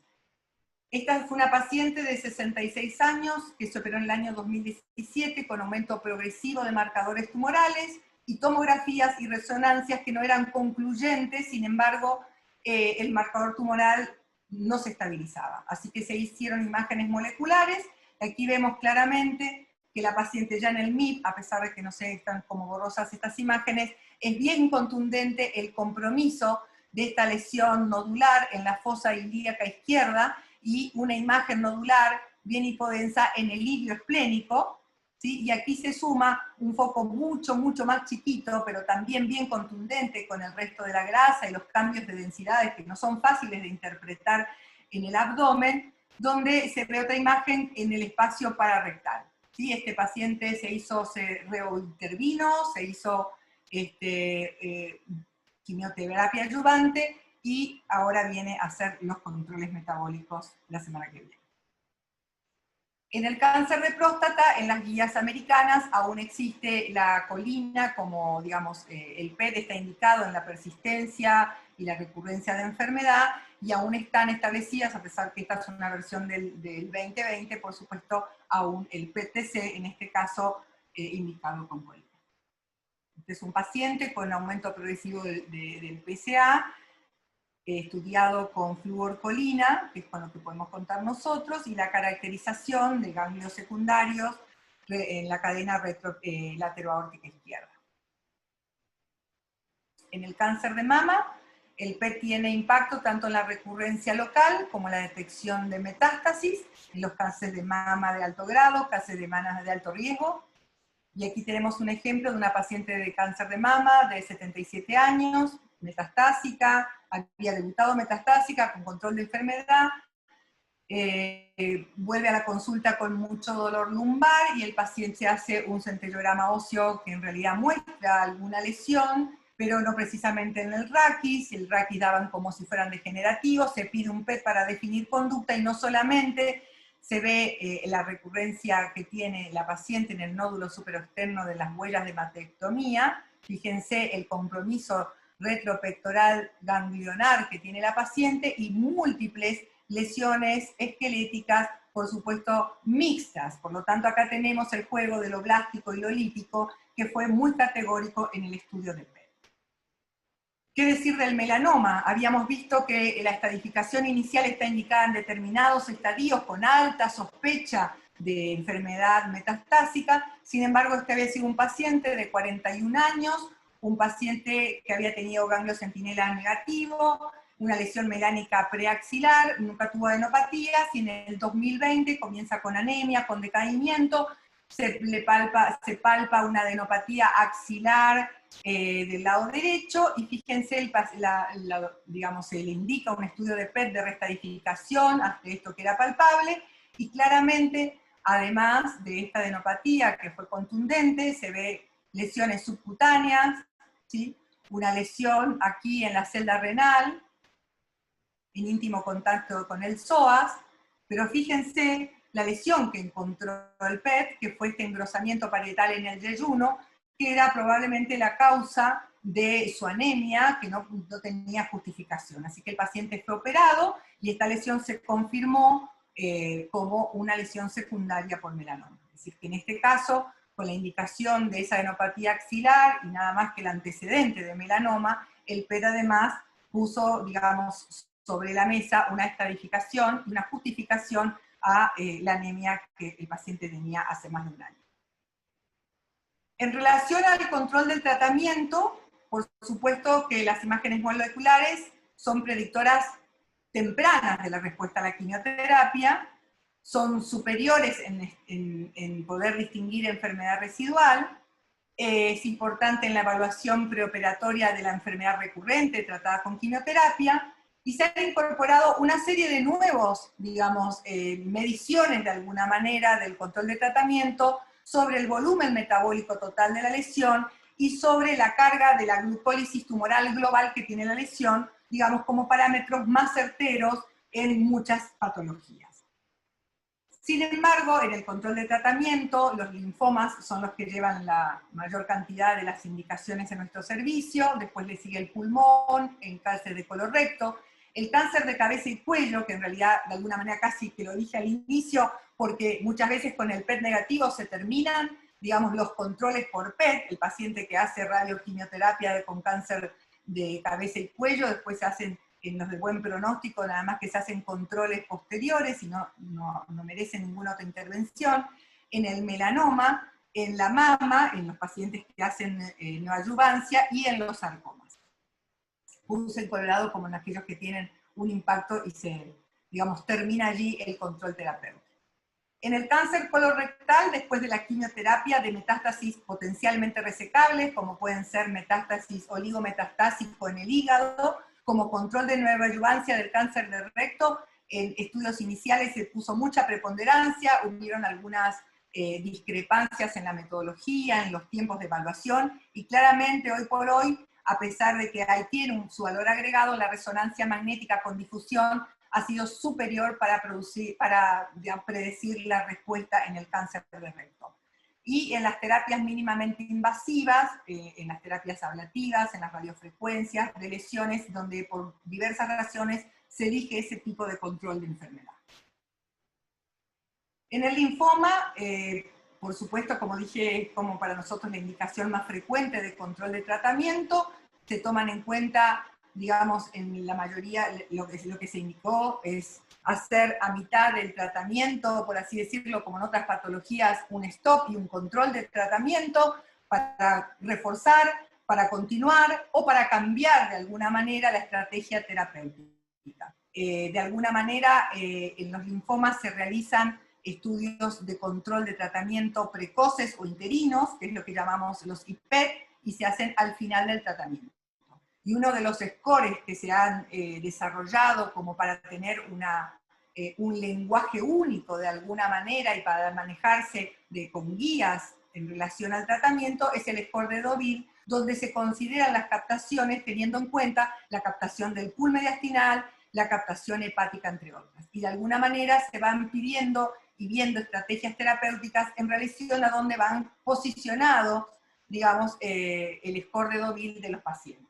Esta fue una paciente de 66 años que se operó en el año 2017 con aumento progresivo de marcadores tumorales y tomografías y resonancias que no eran concluyentes. Sin embargo, el marcador tumoral no se estabilizaba. Así que se hicieron imágenes moleculares. Aquí vemos claramente que la paciente ya en el MIP, a pesar de que no se están como borrosas estas imágenes, es bien contundente el compromiso de esta lesión nodular en la fosa ilíaca izquierda y una imagen nodular bien hipodensa en el ilio esplénico, ¿sí? Y aquí se suma un foco mucho más chiquito, pero también bien contundente con el resto de la grasa y los cambios de densidades que no son fáciles de interpretar en el abdomen, donde se ve otra imagen en el espacio pararectal. ¿Sí? Este paciente se reintervino, se hizo quimioterapia adyuvante y ahora viene a hacer los controles metabólicos la semana que viene. En el cáncer de próstata, en las guías americanas, aún existe la colina como, digamos, el PET está indicado en la persistencia y la recurrencia de enfermedad, y aún están establecidas, a pesar que esta es una versión del 2020, por supuesto, aún el PET-TC, en este caso, indicado con colina. Este es un paciente con aumento progresivo del PSA, estudiado con fluorcolina, que es con lo que podemos contar nosotros, y la caracterización de ganglios secundarios en la cadena lateroaórtica izquierda. En el cáncer de mama, el PET tiene impacto tanto en la recurrencia local como en la detección de metástasis, en los cánceres de mama de alto grado, cánceres de mama de alto riesgo. Y aquí tenemos un ejemplo de una paciente de cáncer de mama de 77 años, metastásica, había debutado metastásica con control de enfermedad, vuelve a la consulta con mucho dolor lumbar y el paciente hace un centellograma óseo que en realidad muestra alguna lesión, pero no precisamente en el raquis daban como si fueran degenerativos, se pide un PET para definir conducta y no solamente se ve la recurrencia que tiene la paciente en el nódulo superexterno de las huellas de mastectomía, Fíjense el compromiso retropectoral ganglionar que tiene la paciente y múltiples lesiones esqueléticas, por supuesto, mixtas. Por lo tanto, acá tenemos el juego de lo blástico y lo lítico, que fue muy categórico en el estudio de PET. ¿Qué decir del melanoma? Habíamos visto que la estadificación inicial está indicada en determinados estadios con alta sospecha de enfermedad metastásica. Sin embargo, este había sido un paciente de 41 años, un paciente que había tenido ganglio centinela negativo, una lesión melánica preaxilar, nunca tuvo adenopatías, y en el 2020 comienza con anemia, con decaimiento, se palpa una adenopatía axilar del lado derecho, y fíjense, digamos, se le indica un estudio de PET de restadificación ante esto que era palpable, y claramente, además de esta adenopatía que fue contundente, se ve lesiones subcutáneas, ¿sí? Una lesión aquí en la celda renal, en íntimo contacto con el psoas, pero fíjense la lesión que encontró el PET, que fue este engrosamiento parietal en el yeyuno, que era probablemente la causa de su anemia, que no tenía justificación. Así que el paciente fue operado y esta lesión se confirmó como una lesión secundaria por melanoma. Es decir, que en este caso, con la indicación de esa adenopatía axilar y nada más que el antecedente de melanoma, el PET además puso, digamos, sobre la mesa una estadificación y una justificación a la anemia que el paciente tenía hace más de un año. En relación al control del tratamiento, por supuesto que las imágenes moleculares son predictoras tempranas de la respuesta a la quimioterapia, son superiores en poder distinguir enfermedad residual, es importante en la evaluación preoperatoria de la enfermedad recurrente tratada con quimioterapia, y se han incorporado una serie de nuevos, digamos, mediciones de alguna manera del control de tratamiento sobre el volumen metabólico total de la lesión y sobre la carga de la glucólisis tumoral global que tiene la lesión, digamos, como parámetros más certeros en muchas patologías. Sin embargo, en el control de tratamiento, los linfomas son los que llevan la mayor cantidad de las indicaciones en nuestro servicio, después le sigue el pulmón, el cáncer de colorecto, el cáncer de cabeza y cuello, que en realidad de alguna manera casi que lo dije al inicio, porque muchas veces con el PET negativo se terminan, digamos, los controles por PET, el paciente que hace radioquimioterapia con cáncer de cabeza y cuello, después se hacen en los de buen pronóstico, nada más que se hacen controles posteriores y no merecen ninguna otra intervención. En el melanoma, en la mama, en los pacientes que hacen neoadyuvancia y en los sarcomas. Puse en colorado como en aquellos que tienen un impacto y se, digamos, termina allí el control terapéutico. En el cáncer colorectal, después de la quimioterapia de metástasis potencialmente resecables, como pueden ser metástasis oligometastásico en el hígado, como control de neoadyuvancia del cáncer de recto, en estudios iniciales se puso mucha preponderancia, hubieron algunas discrepancias en la metodología, en los tiempos de evaluación, y claramente hoy por hoy, a pesar de que ahí tiene su valor agregado, la resonancia magnética con difusión ha sido superior para predecir la respuesta en el cáncer de recto. Y en las terapias mínimamente invasivas, en las terapias ablativas, en las radiofrecuencias de lesiones, donde por diversas razones se elige ese tipo de control de enfermedad. En el linfoma, por supuesto, como dije, como para nosotros la indicación más frecuente de control de tratamiento, se toman en cuenta, digamos, en la mayoría, lo que se indicó es hacer a mitad del tratamiento, por así decirlo, como en otras patologías, un stop y un control de tratamiento para reforzar, para continuar o para cambiar de alguna manera la estrategia terapéutica. De alguna manera, en los linfomas se realizan estudios de control de tratamiento precoces o interinos, que es lo que llamamos los IPET, y se hacen al final del tratamiento. Y uno de los scores que se han desarrollado como para tener un lenguaje único de alguna manera y para manejarse con guías en relación al tratamiento es el score de Deauville, donde se consideran las captaciones teniendo en cuenta la captación del pool mediastinal, la captación hepática, entre otras. Y de alguna manera se van pidiendo y viendo estrategias terapéuticas en relación a dónde van posicionados digamos, el score de Deauville de los pacientes.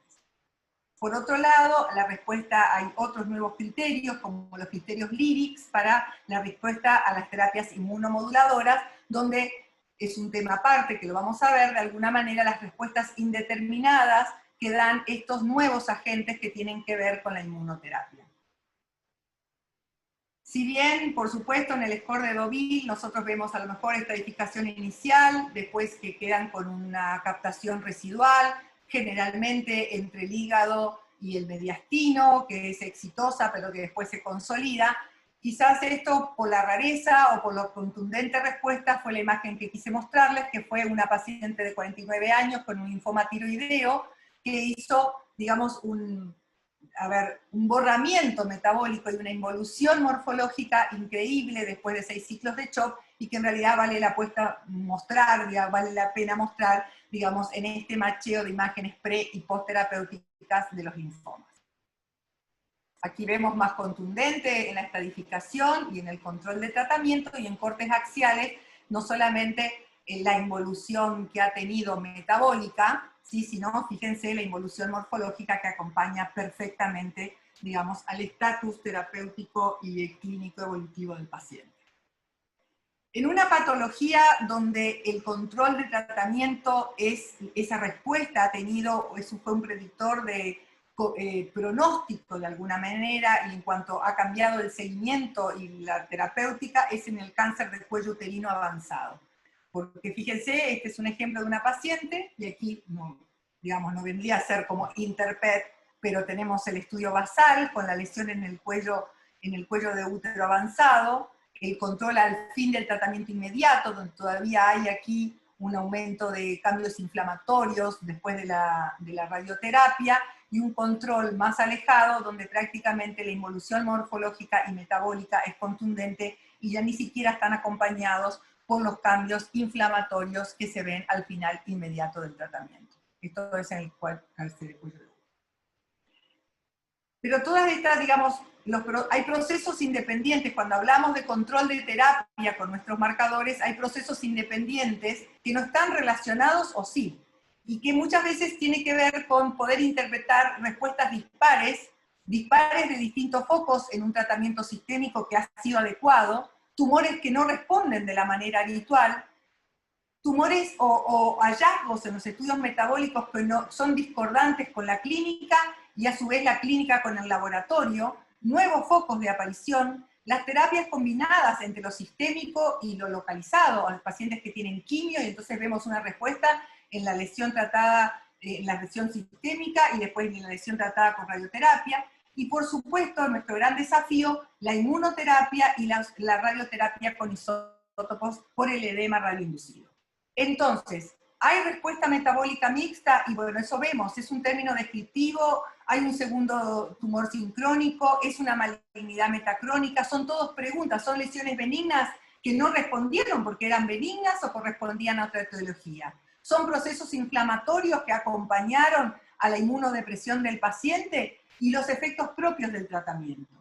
Por otro lado, la respuesta, hay otros nuevos criterios, como los criterios LYRICS, para la respuesta a las terapias inmunomoduladoras, donde es un tema aparte, que lo vamos a ver, de alguna manera las respuestas indeterminadas que dan estos nuevos agentes que tienen que ver con la inmunoterapia. Si bien, por supuesto, en el score de Deauville nosotros vemos a lo mejor estadificación inicial, después que quedan con una captación residual, generalmente entre el hígado y el mediastino, que es exitosa pero que después se consolida. Quizás esto, por la rareza o por la contundente respuesta, fue la imagen que quise mostrarles, que fue una paciente de 49 años con un linfoma tiroideo, que hizo, digamos, un borramiento metabólico y una involución morfológica increíble después de 6 ciclos de CHOP, y que en realidad vale la pena mostrar, digamos, en este macheo de imágenes pre- y post-terapéuticas de los linfomas. Aquí vemos más contundente en la estadificación y en el control de tratamiento, y en cortes axiales, no solamente la involución que ha tenido metabólica, ¿sí? Sino, fíjense, la involución morfológica que acompaña perfectamente, digamos, al estatus terapéutico y clínico evolutivo del paciente. En una patología donde el control de tratamiento esa respuesta ha tenido, eso fue un predictor de pronóstico de alguna manera, y en cuanto ha cambiado el seguimiento y la terapéutica, es en el cáncer del cuello uterino avanzado. Porque fíjense, este es un ejemplo de una paciente, y aquí no, digamos, no vendría a ser como Interpet, pero tenemos el estudio basal con la lesión en el cuello de útero avanzado, el control al fin del tratamiento inmediato, donde todavía hay aquí un aumento de cambios inflamatorios después de la radioterapia, y un control más alejado, donde prácticamente la involución morfológica y metabólica es contundente, y ya ni siquiera están acompañados por los cambios inflamatorios que se ven al final inmediato del tratamiento. Esto es en el cáncer de cuello de útero. Pero todas estas, digamos, hay procesos independientes. Cuando hablamos de control de terapia con nuestros marcadores, hay procesos independientes que no están relacionados o sí, y que muchas veces tiene que ver con poder interpretar respuestas dispares de distintos focos en un tratamiento sistémico que ha sido adecuado, tumores que no responden de la manera habitual, tumores o hallazgos en los estudios metabólicos que no, son discordantes con la clínica, y a su vez la clínica con el laboratorio, nuevos focos de aparición, las terapias combinadas entre lo sistémico y lo localizado, a los pacientes que tienen quimio, y entonces vemos una respuesta en la lesión tratada, en la lesión sistémica, y después en la lesión tratada con radioterapia, y por supuesto nuestro gran desafío, la inmunoterapia y la radioterapia con isótopos por el edema radioinducido. Entonces, hay respuesta metabólica mixta, y bueno, eso vemos, es un término descriptivo, hay un segundo tumor sincrónico, es una malignidad metacrónica, son todas preguntas, son lesiones benignas que no respondieron porque eran benignas o correspondían a otra etiología. Son procesos inflamatorios que acompañaron a la inmunodepresión del paciente y los efectos propios del tratamiento.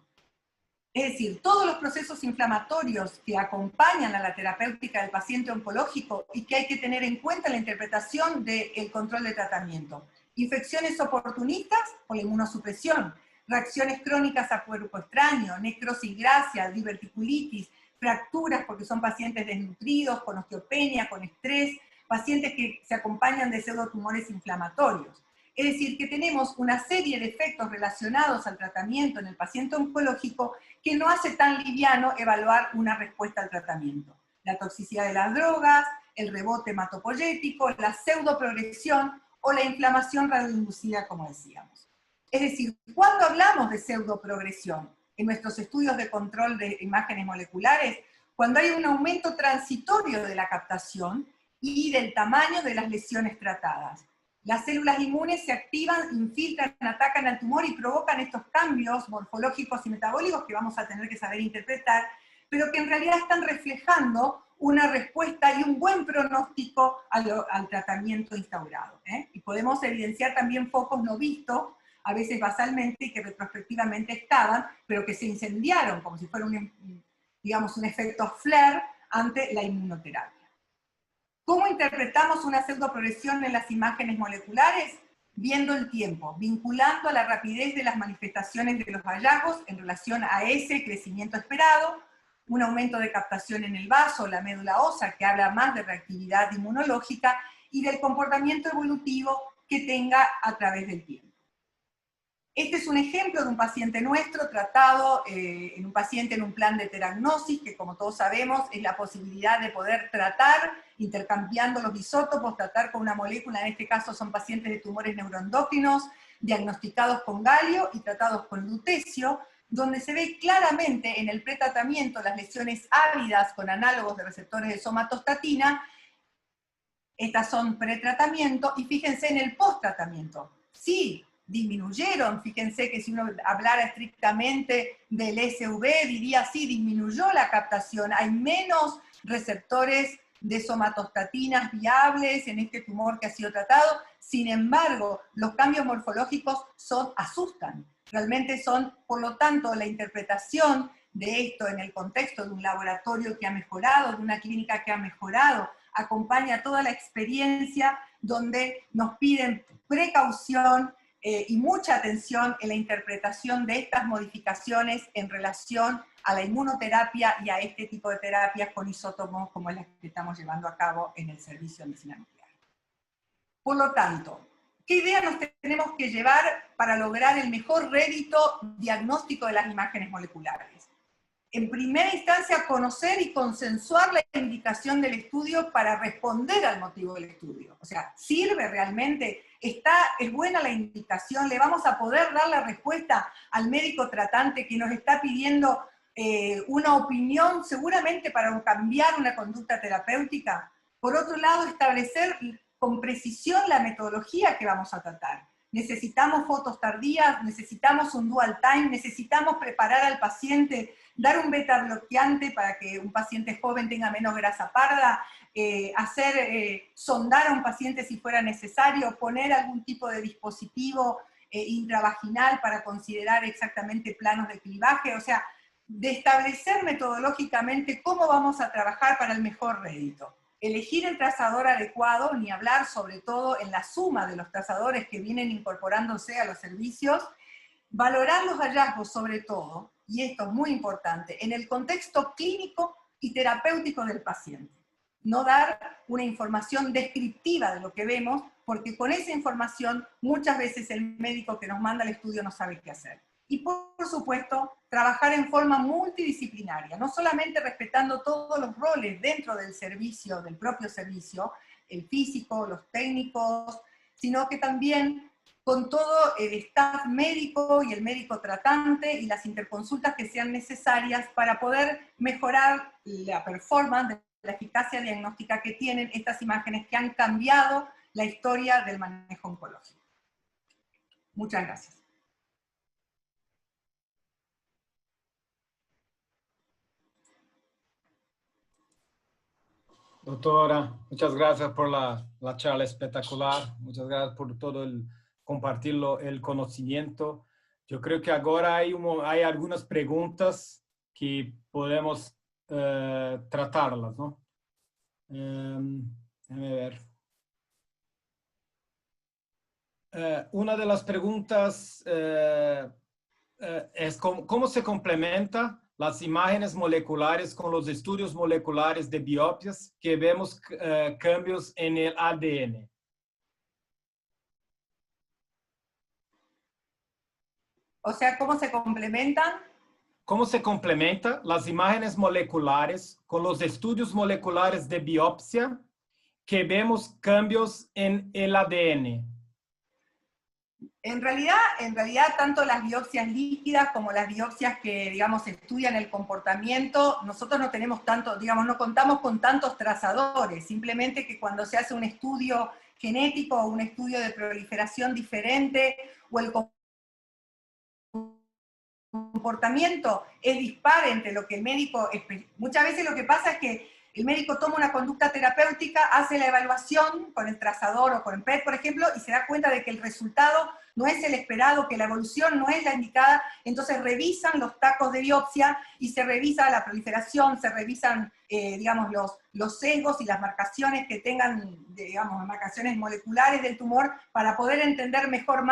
Es decir, todos los procesos inflamatorios que acompañan a la terapéutica del paciente oncológico y que hay que tener en cuenta en la interpretación del control de tratamiento. Infecciones oportunistas por la inmunosupresión, reacciones crónicas a cuerpo extraño, necrosis gracia, diverticulitis, fracturas porque son pacientes desnutridos, con osteopenia, con estrés, pacientes que se acompañan de pseudotumores inflamatorios. Es decir, que tenemos una serie de efectos relacionados al tratamiento en el paciente oncológico que no hace tan liviano evaluar una respuesta al tratamiento. La toxicidad de las drogas, el rebote hematopoyético, la pseudoprogresión o la inflamación radioinducida, como decíamos. Es decir, cuando hablamos de pseudoprogresión en nuestros estudios de control de imágenes moleculares, cuando hay un aumento transitorio de la captación y del tamaño de las lesiones tratadas. Las células inmunes se activan, infiltran, atacan al tumor y provocan estos cambios morfológicos y metabólicos que vamos a tener que saber interpretar, pero que en realidad están reflejando una respuesta y un buen pronóstico al tratamiento instaurado. Y podemos evidenciar también focos no vistos, a veces basalmente, y que retrospectivamente estaban, pero que se incendiaron, como si fuera digamos, un efecto flare ante la inmunoterapia. ¿Cómo interpretamos una pseudoprogresión en las imágenes moleculares? Viendo el tiempo, vinculando a la rapidez de las manifestaciones de los hallazgos en relación a ese crecimiento esperado, un aumento de captación en el vaso, la médula ósea, que habla más de reactividad inmunológica, y del comportamiento evolutivo que tenga a través del tiempo. Este es un ejemplo de un paciente nuestro tratado en un paciente en un plan de teragnosis, que como todos sabemos es la posibilidad de poder tratar, intercambiando los isótopos, tratar con una molécula, en este caso son pacientes de tumores neuroendocrinos, diagnosticados con galio y tratados con lutecio, donde se ve claramente en el pretratamiento las lesiones ávidas con análogos de receptores de somatostatina. Estas son pretratamiento, y fíjense en el posttratamiento. Sí, disminuyeron, fíjense que si uno hablara estrictamente del SV, diría sí, disminuyó la captación, hay menos receptores de somatostatinas viables en este tumor que ha sido tratado. Sin embargo, los cambios morfológicos asustan, realmente son, por lo tanto, la interpretación de esto en el contexto de un laboratorio que ha mejorado, de una clínica que ha mejorado, acompaña toda la experiencia donde nos piden precaución y mucha atención en la interpretación de estas modificaciones en relación a la inmunoterapia y a este tipo de terapias con isótopos como las que estamos llevando a cabo en el servicio de medicina nuclear. Por lo tanto, ¿qué idea nos tenemos que llevar para lograr el mejor rédito diagnóstico de las imágenes moleculares? En primera instancia, conocer y consensuar la indicación del estudio para responder al motivo del estudio. O sea, ¿sirve realmente? ¿Es buena la indicación? ¿Le vamos a poder dar la respuesta al médico tratante que nos está pidiendo una opinión seguramente para cambiar una conducta terapéutica? Por otro lado, establecer con precisión la metodología que vamos a tratar. Necesitamos fotos tardías, necesitamos un dual time, necesitamos preparar al paciente, dar un beta bloqueante para que un paciente joven tenga menos grasa parda, sondar a un paciente si fuera necesario, poner algún tipo de dispositivo intravaginal para considerar exactamente planos de clivaje, o sea, de establecer metodológicamente cómo vamos a trabajar para el mejor rédito. Elegir el trazador adecuado, ni hablar sobre todo en la suma de los trazadores que vienen incorporándose a los servicios, valorar los hallazgos sobre todo, y esto es muy importante, en el contexto clínico y terapéutico del paciente. No dar una información descriptiva de lo que vemos, porque con esa información muchas veces el médico que nos manda el estudio no sabe qué hacer. Y por supuesto, trabajar en forma multidisciplinaria, no solamente respetando todos los roles dentro del servicio, del propio servicio, el físico, los técnicos, sino que también con todo el staff médico y el médico tratante y las interconsultas que sean necesarias para poder mejorar la performance, la eficacia diagnóstica que tienen estas imágenes que han cambiado la historia del manejo oncológico. Muchas gracias. Doctora, muchas gracias por la charla espectacular, muchas gracias por todo el compartir el conocimiento. Yo creo que ahora hay algunas preguntas que podemos tratarlas, ¿no? Déjame ver. Una de las preguntas es cómo se complementa las imágenes moleculares con los estudios moleculares de biopsias que vemos cambios en el ADN. O sea, ¿cómo se complementan? ¿Cómo se complementa las imágenes moleculares con los estudios moleculares de biopsia que vemos cambios en el ADN? En realidad, tanto las biopsias líquidas como las biopsias que, digamos, estudian el comportamiento, nosotros no tenemos tanto, digamos, no contamos con tantos trazadores, simplemente que cuando se hace un estudio genético o un estudio de proliferación diferente, o el comportamiento es dispar entre lo que el médico... Muchas veces lo que pasa es que El médico toma una conducta terapéutica, hace la evaluación con el trazador o con el PET, por ejemplo, y se da cuenta de que el resultado no es el esperado, que la evolución no es la indicada, entonces revisan los tacos de biopsia y se revisa la proliferación, se revisan, digamos, los sesgos y las marcaciones que tengan, digamos, marcaciones moleculares del tumor para poder entender mejor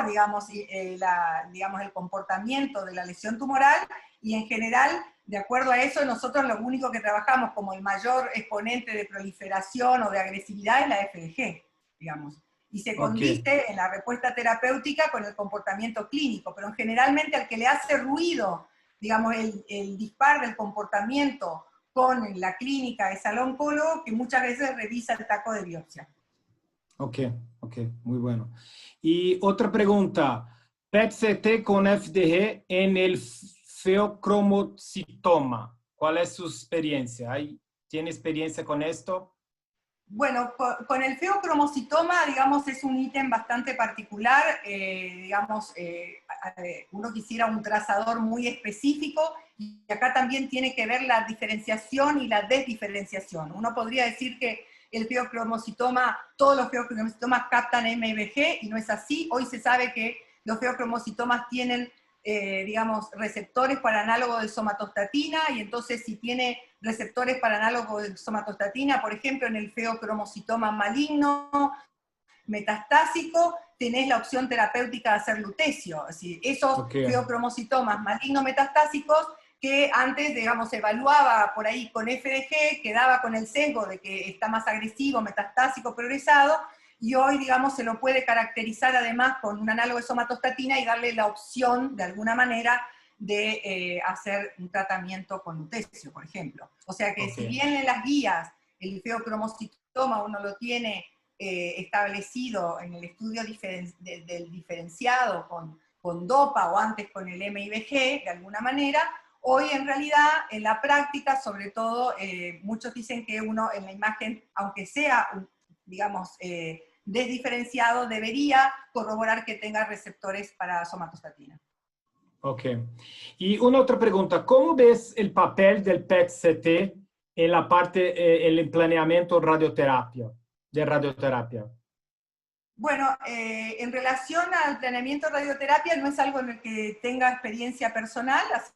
digamos, digamos, el comportamiento de la lesión tumoral, y en general, de acuerdo a eso, nosotros lo único que trabajamos como el mayor exponente de proliferación o de agresividad es la FDG, digamos. Y se condice en la respuesta terapéutica con el comportamiento clínico, pero generalmente al que le hace ruido, digamos, el dispar del comportamiento con la clínica es al oncólogo, que muchas veces revisa el taco de biopsia. Ok, muy bueno. Y otra pregunta, PET-CT con FDG en el feocromocitoma, ¿cuál es su experiencia? ¿Tiene experiencia con esto? Bueno, con el feocromocitoma, digamos, es un ítem bastante particular, digamos, uno quisiera un trazador muy específico, y acá también tiene que ver la diferenciación y la desdiferenciación. Uno podría decir que el feocromocitoma, todos los feocromocitomas captan MBG, y no es así. Hoy se sabe que los feocromocitomas tienen, digamos, receptores para análogo de somatostatina, y entonces si tiene receptores para análogo de somatostatina, por ejemplo, en el feocromocitoma maligno, metastásico, tenés la opción terapéutica de hacer lutecio. Es decir, esos feocromocitomas malignos metastásicos que antes, digamos, se evaluaba por ahí con FDG, quedaba con el sesgo de que está más agresivo, metastásico, progresado, y hoy, digamos, se lo puede caracterizar además con un análogo de somatostatina y darle la opción, de alguna manera, de hacer un tratamiento con lutecio, por ejemplo. O sea que si bien en las guías el feocromocitoma uno lo tiene establecido en el estudio del diferenciado con DOPA o antes con el MIBG, de alguna manera, hoy en realidad en la práctica, sobre todo, muchos dicen que uno en la imagen, aunque sea, digamos, desdiferenciado, debería corroborar que tenga receptores para somatostatina. Ok. Y una otra pregunta, ¿cómo ves el papel del PET-CT en la parte, el planeamiento de radioterapia? Bueno, en relación al planeamiento de radioterapia no es algo en el que tenga experiencia personal, así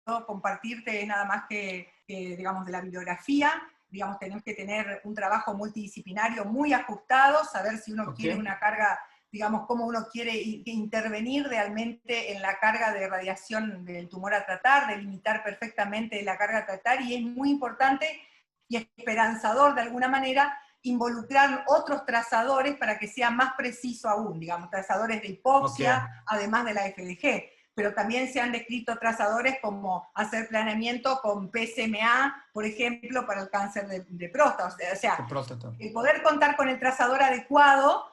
que compartirte nada más que, digamos, de la bibliografía. Digamos, tenemos que tener un trabajo multidisciplinario muy ajustado, saber si uno quiere una carga, digamos, cómo uno quiere intervenir realmente en la carga de radiación del tumor a tratar, delimitar perfectamente la carga a tratar, y es muy importante y esperanzador de alguna manera involucrar otros trazadores para que sea más preciso aún, digamos, trazadores de hipoxia, además de la FDG. Pero también se han descrito trazadores como hacer planeamiento con PSMA, por ejemplo, para el cáncer de próstata. O sea, el poder contar con el trazador adecuado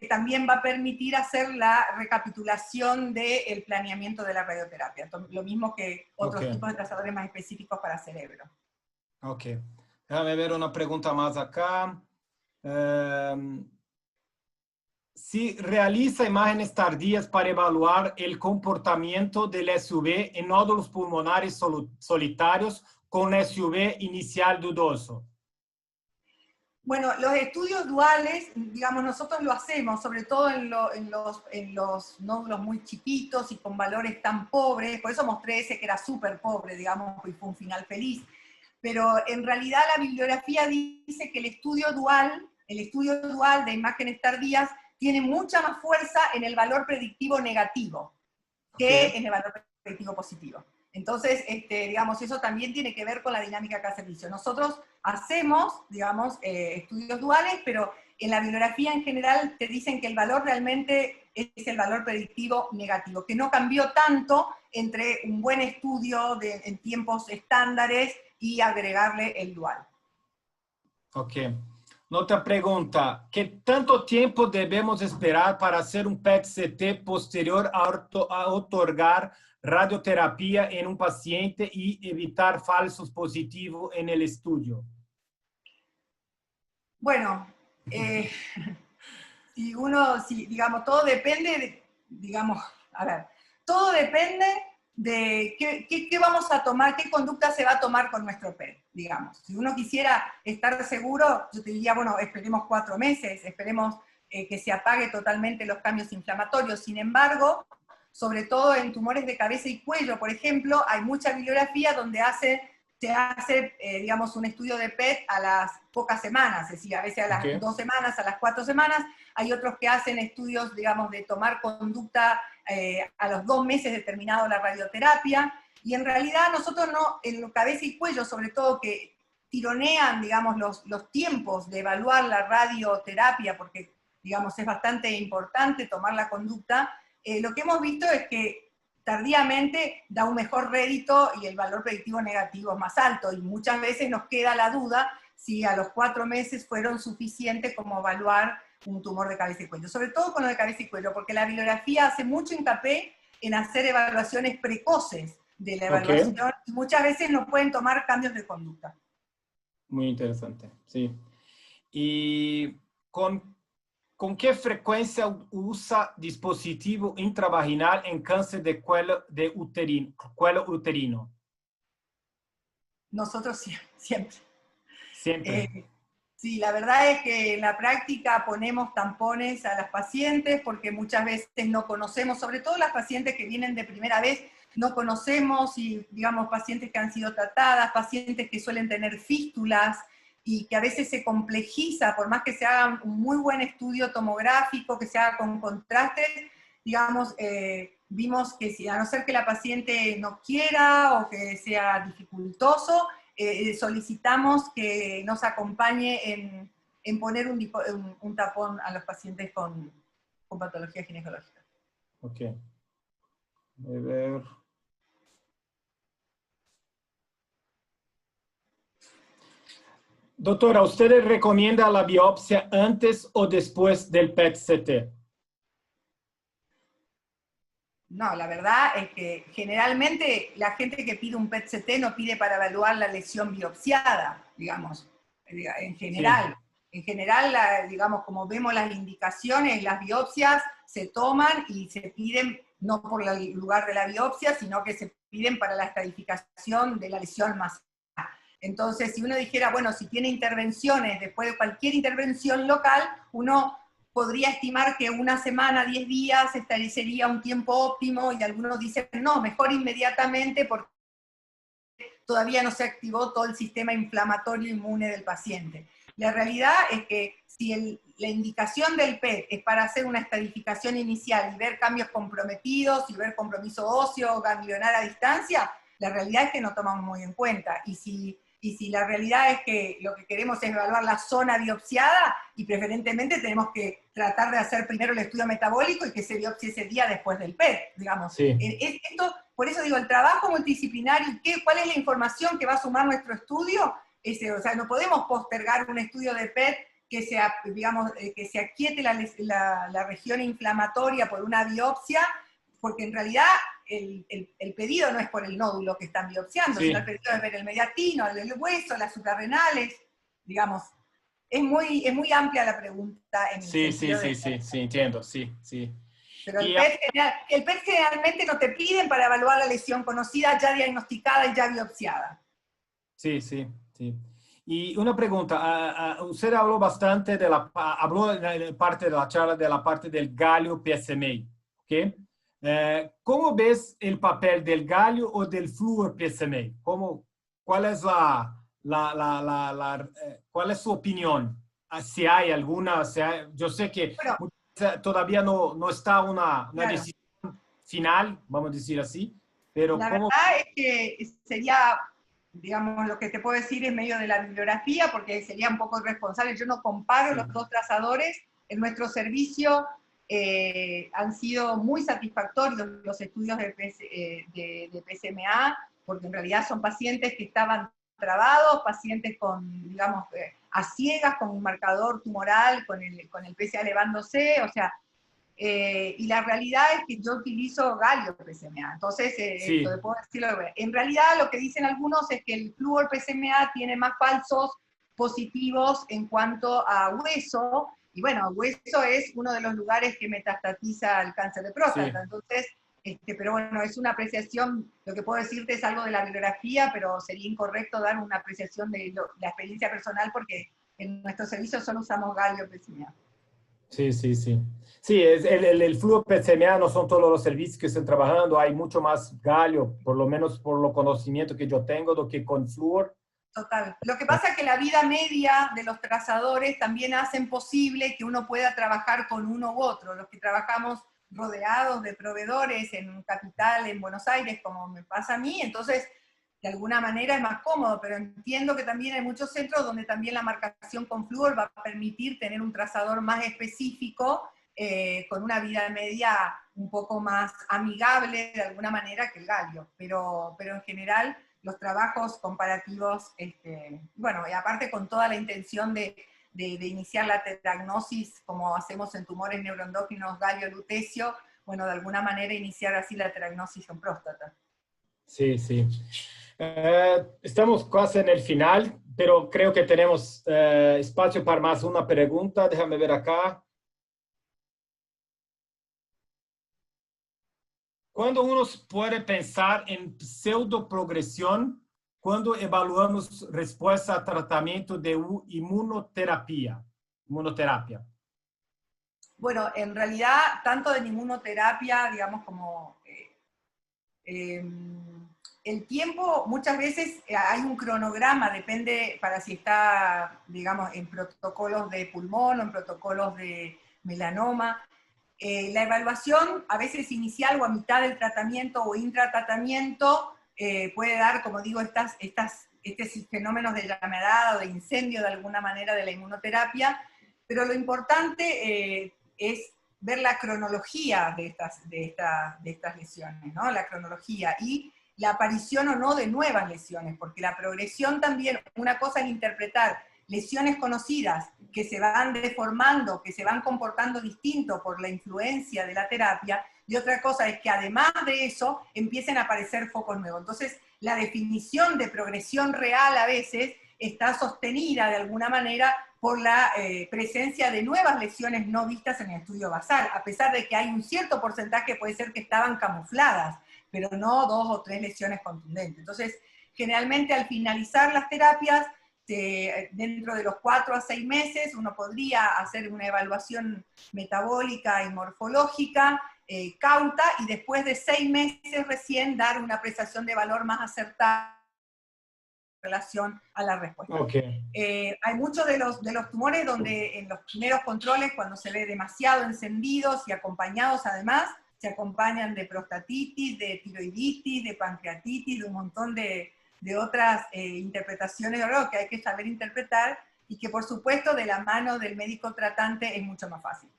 también va a permitir hacer la recapitulación del planeamiento de la radioterapia. Lo mismo que otros tipos de trazadores más específicos para cerebro. Ok. Déjame ver una pregunta más acá. Si realiza imágenes tardías para evaluar el comportamiento del SUV en nódulos pulmonares solitarios con SUV inicial dudoso. Bueno, los estudios duales, digamos, nosotros lo hacemos, sobre todo en los nódulos muy chiquitos y con valores tan pobres. Por eso mostré ese que era súper pobre, digamos, y fue un final feliz. Pero en realidad la bibliografía dice que el estudio dual de imágenes tardías tiene mucha más fuerza en el valor predictivo negativo que en el valor predictivo positivo. Entonces, digamos, eso también tiene que ver con la dinámica acá servicio. Nosotros hacemos, digamos, estudios duales, pero en la bibliografía en general te dicen que el valor realmente es el valor predictivo negativo, que no cambió tanto entre un buen estudio en tiempos estándares y agregarle el dual. Ok. Otra pregunta, ¿qué tanto tiempo debemos esperar para hacer un PET-CT posterior a otorgar radioterapia en un paciente y evitar falsos positivos en el estudio? Bueno, digamos, todo depende, digamos, a ver, todo depende de qué vamos a tomar, qué conducta se va a tomar con nuestro PET, digamos. Si uno quisiera estar seguro, yo te diría, bueno, esperemos 4 meses, esperemos que se apague totalmente los cambios inflamatorios. Sin embargo, sobre todo en tumores de cabeza y cuello, por ejemplo, hay mucha bibliografía donde se hace, digamos, un estudio de PET a las pocas semanas, es decir, a veces a las 2 semanas, a las 4 semanas. Hay otros que hacen estudios, digamos, de tomar conducta a los 2 meses de terminado la radioterapia, y en realidad nosotros no, en la cabeza y cuello, sobre todo, que tironean, digamos, los tiempos de evaluar la radioterapia, porque, digamos, es bastante importante tomar la conducta, lo que hemos visto es que tardíamente da un mejor rédito y el valor predictivo negativo es más alto, y muchas veces nos queda la duda si a los 4 meses fueron suficientes como evaluar un tumor de cabeza y cuello, sobre todo con lo de cabeza y cuello, porque la bibliografía hace mucho hincapié en hacer evaluaciones precoces de la evaluación, y muchas veces no pueden tomar cambios de conducta. Muy interesante, sí. ¿Y con qué frecuencia usa dispositivo intravaginal en cáncer de cuello uterino? Nosotros siempre. Siempre. Sí, la verdad es que en la práctica ponemos tampones a las pacientes porque muchas veces no conocemos, sobre todo las pacientes que vienen de primera vez, no conocemos, y digamos pacientes que han sido tratadas, pacientes que suelen tener fístulas y que a veces se complejiza, por más que se haga un muy buen estudio tomográfico, que se haga con contraste, digamos, vimos que si, a no ser que la paciente no quiera o que sea dificultoso, solicitamos que nos acompañe en poner un tapón a los pacientes con patología ginecológica. Ok. A ver. Doctora, ¿usted recomienda la biopsia antes o después del PET-CT? No, la verdad es que generalmente la gente que pide un PET-CT no pide para evaluar la lesión biopsiada, digamos, en general. Sí. En general, digamos, como vemos las indicaciones, las biopsias se toman y se piden no por el lugar de la biopsia, sino que se piden para la estratificación de la lesión más. Entonces, si uno dijera, bueno, si tiene intervenciones, después de cualquier intervención local, uno podría estimar que 1 semana, 10 días, sería un tiempo óptimo, y algunos dicen, no, mejor inmediatamente porque todavía no se activó todo el sistema inflamatorio inmune del paciente. La realidad es que si la indicación del PET es para hacer una estadificación inicial y ver cambios comprometidos, y ver compromiso óseo, ganglionar a distancia, la realidad es que no tomamos muy en cuenta. Y si la realidad es que lo que queremos es evaluar la zona biopsiada, y preferentemente tenemos que tratar de hacer primero el estudio metabólico y que se biopsie ese día después del PET, digamos. Sí. Esto, por eso digo, el trabajo multidisciplinario, ¿cuál es la información que va a sumar nuestro estudio? O sea, no podemos postergar un estudio de PET que sea, digamos, que se aquiete la región inflamatoria por una biopsia, porque en realidad el pedido no es por el nódulo que están biopsiando, sí, sino el pedido es ver el mediastino, el hueso, las suprarrenales, digamos. Es muy amplia la pregunta. Sí, entiendo, sí. Pero el PET generalmente no te piden para evaluar la lesión conocida, ya diagnosticada y ya biopsiada. Sí. Y una pregunta, usted habló bastante habló en parte de la charla de la parte del galio PSMA, ¿ok? ¿Cómo ves el papel del galio o del flúor PSMA? ¿Cuál es cuál es su opinión? Si hay alguna, yo sé que todavía no está una claro, decisión final, vamos a decir así, pero la verdad es que sería, digamos, lo que te puedo decir es medio de la bibliografía, porque sería un poco irresponsable. Yo no comparo los dos trazadores. En nuestro servicio han sido muy satisfactorios los estudios de PSMA, porque en realidad son pacientes que estaban trabados, pacientes con, digamos, a ciegas, con un marcador tumoral, con el PSA elevándose, o sea, y la realidad es que yo utilizo galio PSMA, entonces te puedo decirlo. En realidad lo que dicen algunos es que el flúor PSMA tiene más falsos positivos en cuanto a hueso, y bueno, hueso es uno de los lugares que metastatiza el cáncer de próstata, entonces Pero bueno, es una apreciación, lo que puedo decirte es algo de la bibliografía, pero sería incorrecto dar una apreciación de la experiencia personal porque en nuestro servicio solo usamos galio PCMA. Sí, sí, sí. Sí, el flujo PCMA no son todos los servicios que están trabajando, hay mucho más galio, por lo menos por lo conocimiento que yo tengo, do que con flúor. Total. Lo que pasa es que la vida media de los trazadores también hacen posible que uno pueda trabajar con uno u otro. Los que trabajamos rodeados de proveedores en capital, en Buenos Aires, como me pasa a mí, entonces de alguna manera es más cómodo, pero entiendo que también hay muchos centros donde también la marcación con flúor va a permitir tener un trazador más específico, con una vida media un poco más amigable de alguna manera que el galio, pero en general los trabajos comparativos, bueno, y aparte con toda la intención de iniciar la diagnosis, como hacemos en tumores neuroendocrinos galio-lutecio, bueno, de alguna manera iniciar así la diagnosis en próstata. Sí, sí. Estamos casi en el final, pero creo que tenemos espacio para más una pregunta. Déjame ver acá. ¿Cuándo uno puede pensar en pseudoprogresión cuando evaluamos respuesta a tratamiento de inmunoterapia? Bueno, en realidad, tanto de inmunoterapia, digamos, como el tiempo, muchas veces hay un cronograma, depende para si está, digamos, en protocolos de pulmón o en protocolos de melanoma. La evaluación, a veces inicial o a mitad del tratamiento o intratratamiento, puede dar, como digo, estos fenómenos de llamarada o de incendio de alguna manera de la inmunoterapia, pero lo importante es ver la cronología de estas lesiones, ¿no? La cronología y la aparición o no de nuevas lesiones, porque la progresión también, una cosa es interpretar lesiones conocidas que se van deformando, que se van comportando distinto por la influencia de la terapia, y otra cosa es que además de eso empiecen a aparecer focos nuevos. Entonces, la definición de progresión real a veces está sostenida de alguna manera por la presencia de nuevas lesiones no vistas en el estudio basal, a pesar de que hay un cierto porcentaje, puede ser que estaban camufladas, pero no 2 o 3 lesiones contundentes. Entonces, generalmente al finalizar las terapias, dentro de los 4 a 6 meses, uno podría hacer una evaluación metabólica y morfológica, cauta, y después de 6 meses recién dar una apreciación de valor más acertada en relación a la respuesta. Okay. Hay muchos de los tumores donde en los primeros controles, cuando se ve demasiado encendidos y acompañados además, se acompañan de prostatitis, de tiroiditis, de pancreatitis, de un montón de otras interpretaciones de algo que hay que saber interpretar y que por supuesto de la mano del médico tratante es mucho más fácil.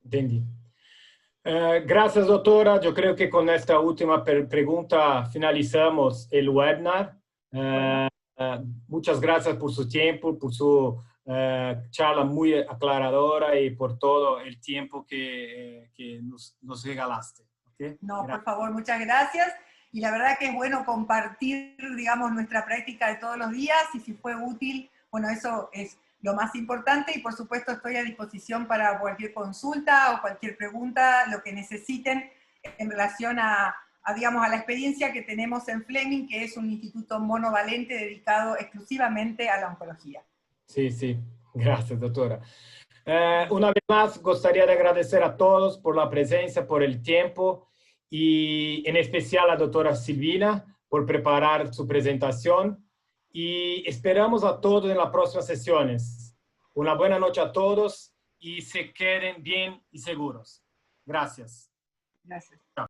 Entendí. Gracias, doctora. Yo creo que con esta última pregunta finalizamos el webinar. Muchas gracias por su tiempo, por su charla muy aclaradora y por todo el tiempo que nos regalaste. ¿Okay? No, gracias. por favor, muchas gracias. Y la verdad que es bueno compartir, digamos, nuestra práctica de todos los días, y si fue útil, bueno, eso es lo más importante, y por supuesto estoy a disposición para cualquier consulta o cualquier pregunta, lo que necesiten en relación digamos, a la experiencia que tenemos en Fleming, que es un instituto monovalente dedicado exclusivamente a la oncología. Sí, sí. Gracias, doctora. Una vez más, gustaría de agradecer a todos por la presencia, por el tiempo, y en especial a la doctora Silvina por preparar su presentación, y esperamos a todos en las próximas sesiones. Una buena noche a todos y se queden bien y seguros. Gracias. Gracias. Chao.